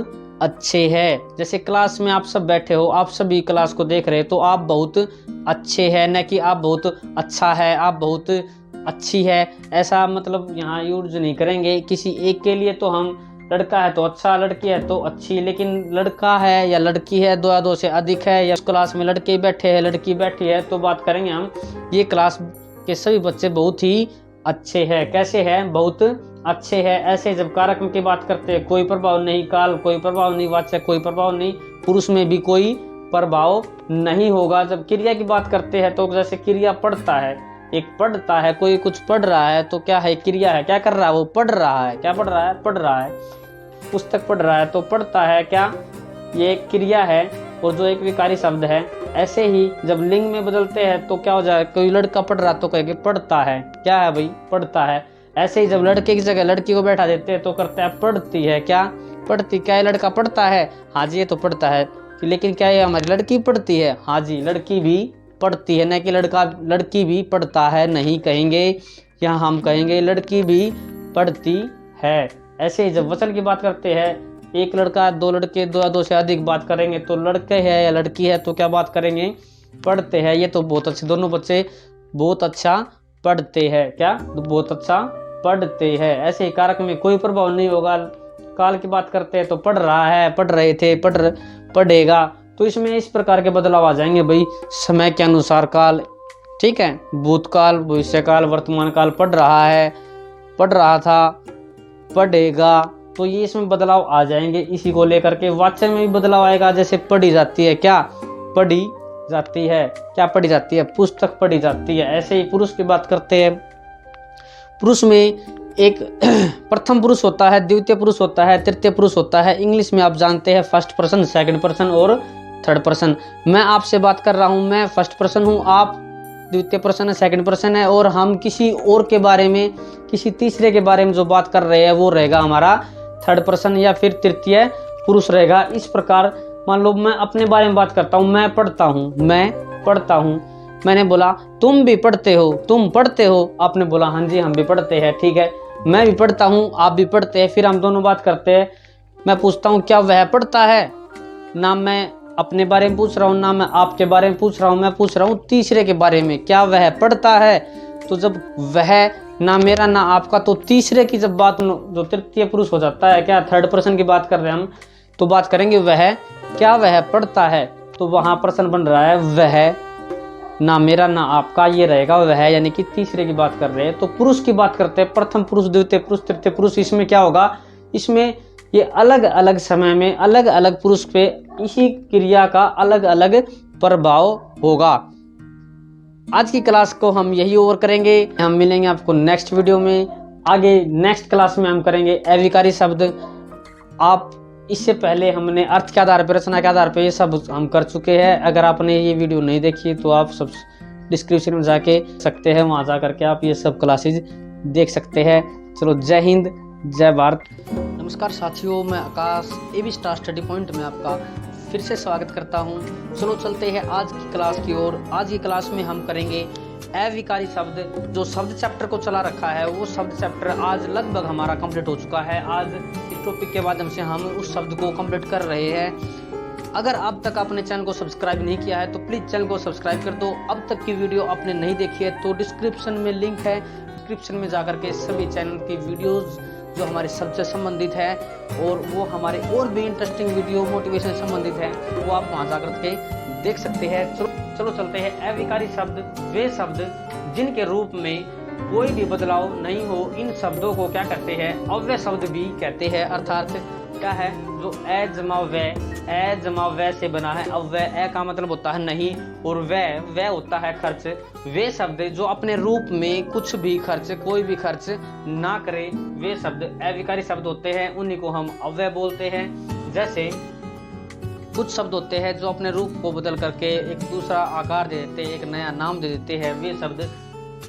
अच्छे हैं। जैसे क्लास में आप सब बैठे हो, आप सभी क्लास को देख रहे हो, तो आप बहुत अच्छे हैं, न कि आप बहुत अच्छा है, आप बहुत अच्छी है। ऐसा मतलब यहाँ यूज नहीं करेंगे किसी एक के लिए। तो हम लड़का है तो अच्छा, लड़की है तो अच्छी, लेकिन लड़का है या लड़की है, दो या दो से अधिक है, या क्लास में लड़के बैठे हैं लड़की बैठी है, तो बात करेंगे हम ये क्लास के सभी बच्चे बहुत ही अच्छे हैं। कैसे हैं, बहुत अच्छे हैं। ऐसे जब कारक की बात करते हैं कोई प्रभाव नहीं, काल कोई प्रभाव नहीं, वाच्य कोई प्रभाव नहीं, पुरुष में भी कोई प्रभाव नहीं होगा। जब क्रिया की बात करते हैं तो जैसे क्रिया पढ़ता है, एक पढ़ता है, कोई कुछ पढ़ रहा है तो क्या है, क्रिया है, क्या कर रहा है, वो पढ़ रहा है, क्या पढ़ रहा है, पढ़ रहा है, पुस्तक पढ़ रहा है तो पढ़ता है, क्या, ये क्रिया है और जो एक विकारी शब्द है। ऐसे ही जब लिंग में बदलते हैं तो क्या हो जाए, कोई लड़का पढ़ रहा तो कहेंगे पढ़ता है, क्या है भाई, पढ़ता है। ऐसे ही जब लड़के की जगह लड़की को बैठा देते हैं तो करता है पढ़ती है, क्या, पढ़ती, क्या ये लड़का पढ़ता है, हाँ जी ये तो पढ़ता है, लेकिन क्या ये हमारी लड़की पढ़ती है, हाँ जी लड़की भी पढ़ती है, न कि लड़की भी पढ़ता है नहीं कहेंगे, यहाँ हम कहेंगे लड़की भी पढ़ती है। ऐसे ही जब वचन की बात करते हैं, एक लड़का, दो लड़के, दो या दो से अधिक बात करेंगे, तो लड़के है या लड़की है तो क्या बात करेंगे, पढ़ते हैं। ये तो बहुत अच्छे, दोनों बच्चे बहुत अच्छा पढ़ते हैं, क्या, बहुत अच्छा पढ़ते हैं। ऐसे ही कारक में कोई प्रभाव नहीं होगा। काल की बात करते हैं तो पढ़ रहा है, पढ़ रहे थे, पढ़ेगा, तो इसमें इस प्रकार के बदलाव आ जाएंगे भाई, समय के अनुसार काल, ठीक है, भूतकाल, भविष्यकाल, वर्तमान काल, पढ़ रहा है, पढ़ रहा था, पढ़ेगा, तो ये इसमें बदलाव आ जाएंगे। इसी को लेकर के वाच्य में भी बदलाव आएगा, जैसे पढ़ी जाती है, क्या, पढ़ी जाती है, क्या पढ़ी जाती है, पुस्तक पढ़ी जाती है। ऐसे ही पुरुष की बात करते हैं, पुरुष में एक प्रथम पुरुष होता है, द्वितीय पुरुष होता है, तृतीय पुरुष होता है। इंग्लिश में आप जानते हैं फर्स्ट पर्सन, सेकंड पर्सन और थर्ड पर्सन। मैं आपसे बात कर रहा हूँ, मैं फर्स्ट पर्सन हूँ, आप द्वितीय पर्सन है, सेकंड पर्सन है, और हम किसी और के बारे में, किसी तीसरे के बारे में जो बात कर रहे हैं वो रहेगा हमारा थर्ड पर्सन या फिर तृतीय पुरुष रहेगा। इस प्रकार मान लो मैं अपने बारे में बात करता हूँ, मैं पढ़ता हूँ, मैं पढ़ता हूँ, मैंने बोला तुम भी पढ़ते हो, तुम पढ़ते हो, आपने बोला हाँ जी हम भी पढ़ते हैं, ठीक है, मैं भी पढ़ता हूँ, आप भी पढ़ते हैं, फिर हम दोनों बात करते हैं। मैं पूछता हूँ क्या वह पढ़ता है, ना मैं अपने बारे में पूछ रहा हूँ, ना मैं आपके बारे में पूछ रहा हूँ, मैं पूछ रहा हूँ तीसरे के बारे में, क्या वह पढ़ता है। तो जब वह ना मेरा ना आपका, तो तीसरे की जब बात, जो तृतीय पुरुष हो जाता है, क्या, थर्ड पर्सन की बात कर रहे हैं हम, तो बात करेंगे वह, क्या वह पढ़ता है, तो वहां प्रश्न बन रहा है वह, ना मेरा ना आपका, ये रहेगा वह, यानी कि तीसरे की बात कर रहे हैं। तो पुरुष की बात करते हैं, प्रथम पुरुष, द्वितीय पुरुष, तृतीय पुरुष। इसमें क्या होगा, इसमें ये अलग अलग समय में अलग अलग पुरुष पे इसी क्रिया का अलग अलग प्रभाव होगा। आज की क्लास को हम यही ओवर करेंगे। हम मिलेंगे आपको नेक्स्ट वीडियो में। आगे नेक्स्ट क्लास में हम करेंगे अविकारी शब्द। आप इससे पहले हमने अर्थ के आधार पर, रचना के आधार पर ये सब हम कर चुके हैं। अगर आपने ये वीडियो नहीं देखी तो आप सब डिस्क्रिप्शन में जाके सकते हैं, वहाँ जा करके आप ये सब क्लासेज देख सकते हैं। चलो, जय हिंद, जय भारत। नमस्कार साथियों, मैं आकाश एबी स्टार स्टडी पॉइंट में आपका फिर से स्वागत करता हूं। चलो चलते हैं आज की क्लास की ओर। आज की क्लास में हम करेंगे अविकारी शब्द। जो शब्द चैप्टर को चला रखा है वो शब्द चैप्टर आज लगभग हमारा कंप्लीट हो चुका है। आज इस टॉपिक के माध्यम से हम उस शब्द को कंप्लीट कर रहे हैं। अगर अब तक आपने चैनल को सब्सक्राइब नहीं किया है तो प्लीज चैनल को सब्सक्राइब कर दो। अब तक की वीडियो आपने नहीं देखी है तो डिस्क्रिप्शन में लिंक है, डिस्क्रिप्शन में जाकर के सभी चैनल की वीडियोज जो हमारे सबसे संबंधित है और वो हमारे और भी इंटरेस्टिंग वीडियो मोटिवेशन संबंधित है वो आप वहां जाकर के देख सकते हैं। चलो चलते हैं। अविकारी शब्द वे शब्द जिनके रूप में कोई भी बदलाव नहीं हो, इन शब्दों को क्या कहते हैं, अव्यय शब्द भी कहते हैं। अर्थात क्या है, जो ए जमा वै से बना है। अव्यय ए का मतलब होता है नहीं और वै होता है खर्च। वे शब्द जो अपने रूप में कुछ भी खर्च, कोई भी खर्च ना करे, वे शब्द अविकारी शब्द होते हैं। उन्हीं को हम अव्यय बोलते हैं। जैसे कुछ शब्द होते हैं जो अपने रूप को बदल करके एक दूसरा आकार दे देते हैं, एक नया नाम दे देते हैं, वे शब्द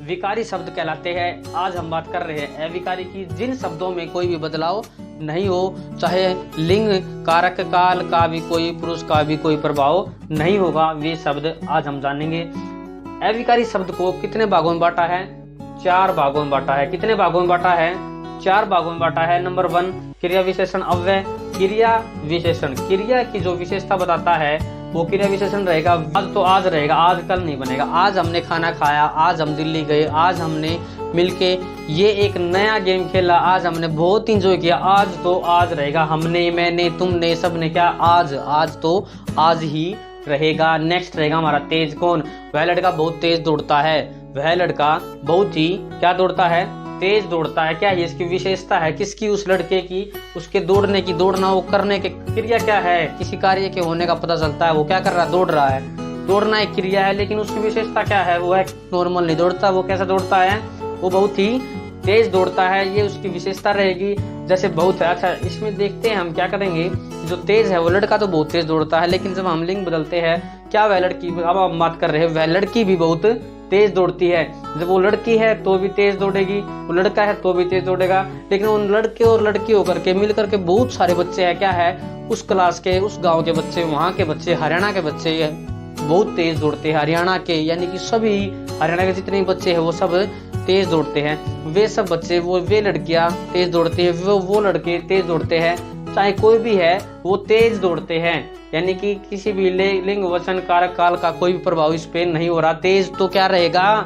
विकारी शब्द कहलाते हैं। आज हम बात कर रहे हैं अविकारी की, जिन शब्दों में कोई भी बदलाव नहीं हो, चाहे लिंग कारक काल का भी कोई, पुरुष का भी कोई प्रभाव नहीं होगा, वे शब्द आज हम जानेंगे। अविकारी शब्द को कितने भागों में बांटा है? 4 भागों में बांटा है। कितने भागों में बांटा है? 4 भागों में बांटा है। नंबर 1 क्रिया विशेषण अव्यय। क्रिया विशेषण, क्रिया की जो विशेषता बताता है वो क्रिया विशेषण रहेगा। आज तो आज रहेगा, आज कल नहीं बनेगा। आज हमने खाना खाया, आज हम दिल्ली गए, आज हमने मिलके ये एक नया गेम खेला, आज हमने बहुत इंजॉय किया, आज तो आज रहेगा। हमने, मैंने, तुमने, सबने, क्या आज तो आज ही रहेगा। नेक्स्ट रहेगा हमारा तेज। कौन? वह लड़का बहुत तेज दौड़ता है। वह लड़का बहुत ही क्या दौड़ता है? तेज दौड़ता है। क्या है इसकी विशेषता है? किसकी? उस लड़के की, उसके दौड़ने की। दौड़ना वो करने के क्रिया क्या है? किसी कार्य के होने का पता चलता है। वो क्या कर रहा है? दौड़ रहा है। दौड़ना एक क्रिया है, लेकिन उसकी विशेषता क्या है? वो है नॉर्मल नहीं दौड़ता, वो कैसा दौड़ता है? वो बहुत ही तेज दौड़ता है, ये उसकी विशेषता रहेगी। जैसे बहुत है। अच्छा, इसमें देखते हैं हम क्या करेंगे। जो तेज है वो लड़का तो बहुत तेज दौड़ता है, लेकिन जब हम लिंग बदलते हैं, क्या वह लड़की, अब हम बात कर रहे हैं, वह लड़की भी बहुत तेज दौड़ती है। जब वो लड़की है तो भी तेज दौड़ेगी, वो लड़का है तो भी तेज दौड़ेगा। लेकिन उन लड़के और लड़की होकर के मिल करके बहुत सारे बच्चे हैं, क्या है, उस क्लास के, उस गांव के बच्चे, वहाँ के बच्चे, हरियाणा के बच्चे बहुत तेज दौड़ते हैं। हरियाणा के यानी कि सभी हरियाणा के जितने बच्चे हैं वो सब तेज दौड़ते हैं। वे सब बच्चे, वे लड़कियां तेज दौड़ती है, वो लड़के तेज दौड़ते हैं। चाहे कोई भी है वो तेज दौड़ते हैं। यानी कि किसी भी लिंग वचन कारक काल का कोई भी प्रभाव इस पे नहीं हो रहा। तेज तो क्या रहेगा?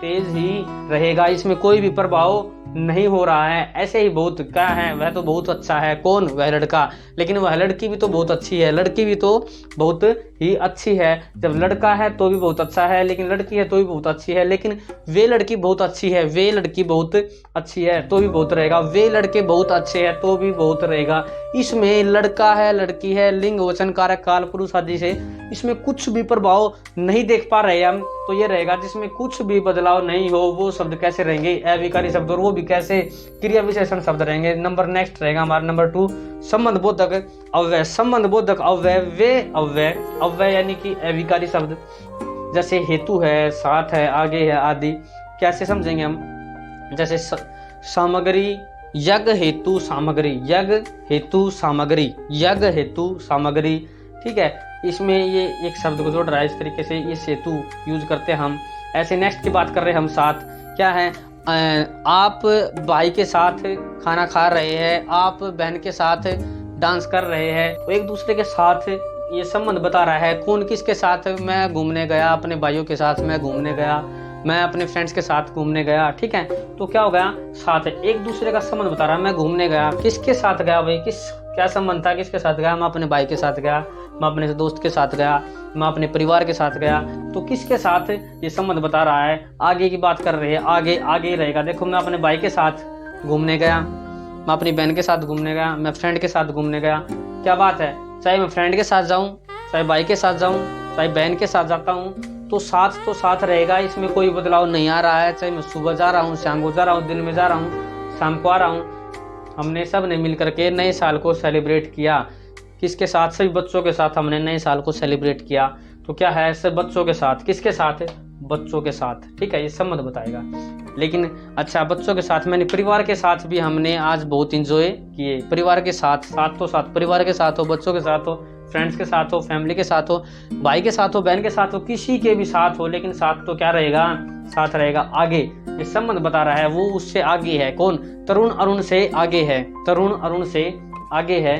तेज ही रहेगा, इसमें कोई भी प्रभाव नहीं हो रहा है। ऐसे ही बहुत क्या है, वह तो बहुत अच्छा है। कौन? वह लड़का। लेकिन वह लड़की भी तो बहुत अच्छी है, लड़की भी तो बहुत ही अच्छी है। जब लड़का है तो भी बहुत अच्छा है, लेकिन लड़की है तो भी बहुत अच्छी है। लेकिन वे लड़की बहुत अच्छी है, वे लड़की बहुत अच्छी है तो भी बहुत रहेगा। वे लड़के बहुत अच्छे हैं तो भी बहुत रहेगा। इसमें लड़का है, लड़की है, लिंग वचन कारक काल पुरुष आदि से इसमें कुछ भी प्रभाव नहीं देख पा रहे हम, तो ये रहेगा जिसमें कुछ भी बदलाव नहीं हो, वो शब्द कैसे रहेंगे? अविकारी शब्द। और वो भी कैसे? क्रिया विशेषण शब्द रहेंगे। नेक्स्ट रहेगा हमारा नंबर 2 संबंध बोधक अव्यय। संबंध बोधक अव्यय, वे अव्यय यानी कि अविकारी शब्द। जैसे हेतु है, साथ है, आगे है आदि। कैसे समझेंगे हम? जैसे सामग्री, यज्ञ हेतु सामग्री, यज्ञ हेतु सामग्री, यज्ञ हेतु सामग्री। ठीक है, इसमें ये एक शब्द को जोड़ रहा है, इस तरीके से ये सेतु यूज करते हैं हम। ऐसे नेक्स्ट की बात कर रहे हैं हम। साथ क्या है? आप भाई के साथ खाना खा रहे हैं, आप बहन के साथ डांस कर रहे हैं, तो एक दूसरे के साथ ये संबंध बता रहा है। कौन किसके साथ? मैं घूमने गया, अपने भाइयों के साथ मैं घूमने गया, मैं अपने फ्रेंड्स के साथ घूमने गया। ठीक है, तो क्या हो गया? साथ है, एक दूसरे का संबंध बता रहा है। मैं घूमने गया, किसके साथ गया भाई? क्या संबंध था, किसके साथ गया, मैं अपने भाई के साथ गया, मैं अपने दोस्त के साथ गया, मैं अपने परिवार के साथ गया। तो किसके साथ ये संबंध बता रहा है, आगे की बात कर रही है, आगे आगे ही रहेगा। देखो मैं अपने भाई के साथ घूमने गया, मैं अपनी बहन के साथ घूमने गया, मैं फ्रेंड के साथ घूमने गया। क्या बात है, चाहे मैं फ्रेंड के साथ जाऊं, चाहे भाई के साथ जाऊं, चाहे बहन के साथ जाता हूं, तो साथ रहेगा, इसमें कोई बदलाव नहीं आ रहा है। चाहे मैं सुबह जा रहा हूँ, शाम को जा रहा हूँ, दिन में जा रहा हूँ, शाम को आ रहा हूँ। हमने सब ने मिल करके नए साल को सेलिब्रेट किया। किसके साथ, सभी बच्चों के साथ हमने नए साल को सेलिब्रेट किया। तो क्या है, सब बच्चों के साथ, किसके साथ, बच्चों के साथ, ठीक है, ये संबंध बताएगा। लेकिन अच्छा, बच्चों के साथ मैंने परिवार के साथ भी हमने आज बहुत इंजॉय किए। परिवार के साथ, साथ परिवार के साथ हो, बच्चों के साथ हो, फ्रेंड्स के साथ हो, फैमिली के साथ हो, भाई के साथ हो, बहन के साथ हो, किसी के भी साथ हो, लेकिन साथ तो क्या रहेगा, साथ रहेगा आगे। ये संबंध बता रहा है, वो उससे आगे है। कौन, तरुण अरुण से आगे है, तरुण अरुण से आगे है,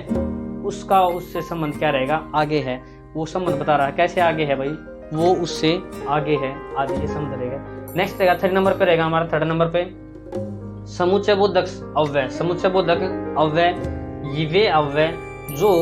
उसका उससे संबंध क्या रहेगा, आगे है। वो संबंध बता रहा है, कैसे आगे है भाई, वो उससे आगे है, आगे ये संबंध रहेगा। नेक्स्ट रहेगा 3rd नंबर पे रहेगा हमारा, 3rd नंबर पे समुच्चय बोधक अव्यय। समुच्चय बोधक अव्यय, ये वे अव्यय जो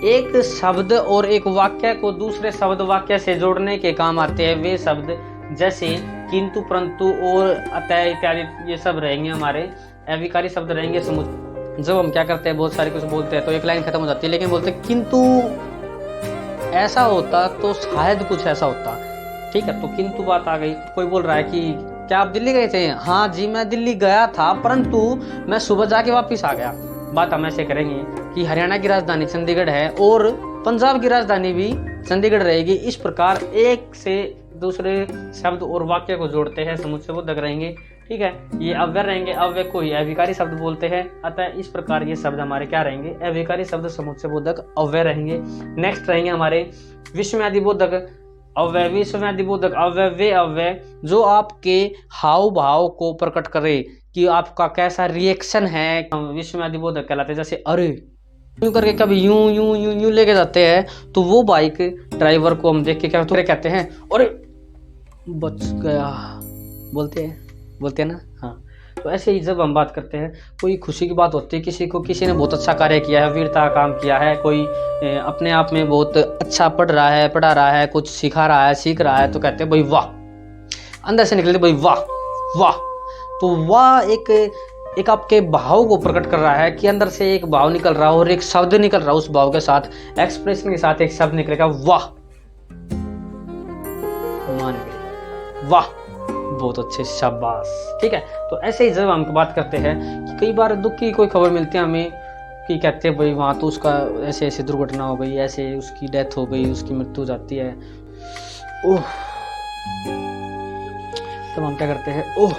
एक शब्द और एक वाक्य को दूसरे शब्द वाक्य से जोड़ने के काम आते हैं। वे शब्द जैसे किंतु, परंतु और अतः इत्यादि, ये सब रहेंगे हमारे अविकारी शब्द रहेंगे। जब हम क्या करते हैं, बहुत सारे कुछ बोलते हैं तो एक लाइन खत्म हो जाती है, लेकिन बोलते हैं किंतु ऐसा होता तो शायद कुछ ऐसा होता, ठीक है। तो किंतु बात आ गई। कोई बोल रहा है कि क्या आप दिल्ली गए थे, हाँ जी मैं दिल्ली गया था, परंतु मैं सुबह जाके वापिस आ गया। बात हम ऐसे करेंगे कि हरियाणा की राजधानी चंडीगढ़ है और पंजाब की राजधानी भी चंडीगढ़ रहेगी। इस प्रकार एक से दूसरे शब्द और वाक्य को जोड़ते हैं, समुच्चय बोधक रहेंगे, ठीक है। ये अव्यय रहेंगे, अव्यय को ही अविकारी शब्द बोलते हैं। अतः इस प्रकार ये शब्द हमारे क्या रहेंगे, अविकारी शब्द समुच्चय बोधक अव्यय रहेंगे। नेक्स्ट रहेंगे हमारे विस्मयादि बोधक अव्यय। विस्मयादि बोधक अव्यय वे अव्यय जो आपके हाव भाव को प्रकट करे कि आपका कैसा रिएक्शन है, विस्मयादि बोधक कहलाते हैं। जैसे अरे यूं करके कभी यूं यूं यूं यूं लेके जाते हैं, तो वो बाइक ड्राइवर को हम देख के क्या कहते हैं, अरे बच गया, बोलते हैं ना, हाँ। तो ऐसे ही जब हम बात करते हैं, कोई खुशी की बात होती है, किसी ने बहुत अच्छा कार्य किया है, वीरता का काम किया है, कोई अपने आप में बहुत अच्छा पढ़ा रहा है, कुछ सिखा रहा है, सीख रहा है, तो कहते हैं भाई वाह, अंदर से निकलते भाई वाह वाह। तो वाह एक आपके भाव को प्रकट कर रहा है कि अंदर से एक भाव निकल रहा है और एक शब्द निकल रहा है, उस भाव के साथ एक्सप्रेशन के साथ एक शब्द निकलेगा, वाह, मान गए, वाह, बहुत अच्छे, शाबाश, ठीक है। तो ऐसे ही जब हम बात करते हैं कि कई बार दुख की कोई खबर मिलती है हमें कि कहते हैं भाई वहाँ तो उसका ऐसे ऐसे दुर्घटना हो गई, ऐसे उसकी डेथ हो गई, उसकी मृत्यु हो जाती है, ओह, तब हम क्या करते हैं, ओह।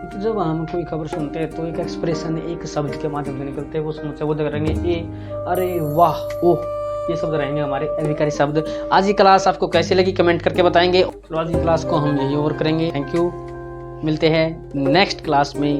तो जब हम कोई खबर सुनते हैं तो एक एक्सप्रेशन एक शब्द के माध्यम से निकलते हैं, वो समुच्चय बोधक रहेंगे। ए, अरे वाह, ओह, ये शब्द रहेंगे हमारे अविकारी शब्द। आज की क्लास आपको कैसी लगी कमेंट करके बताएंगे। तो आज की क्लास को हम यही ओवर करेंगे। थैंक यू, मिलते हैं नेक्स्ट क्लास में।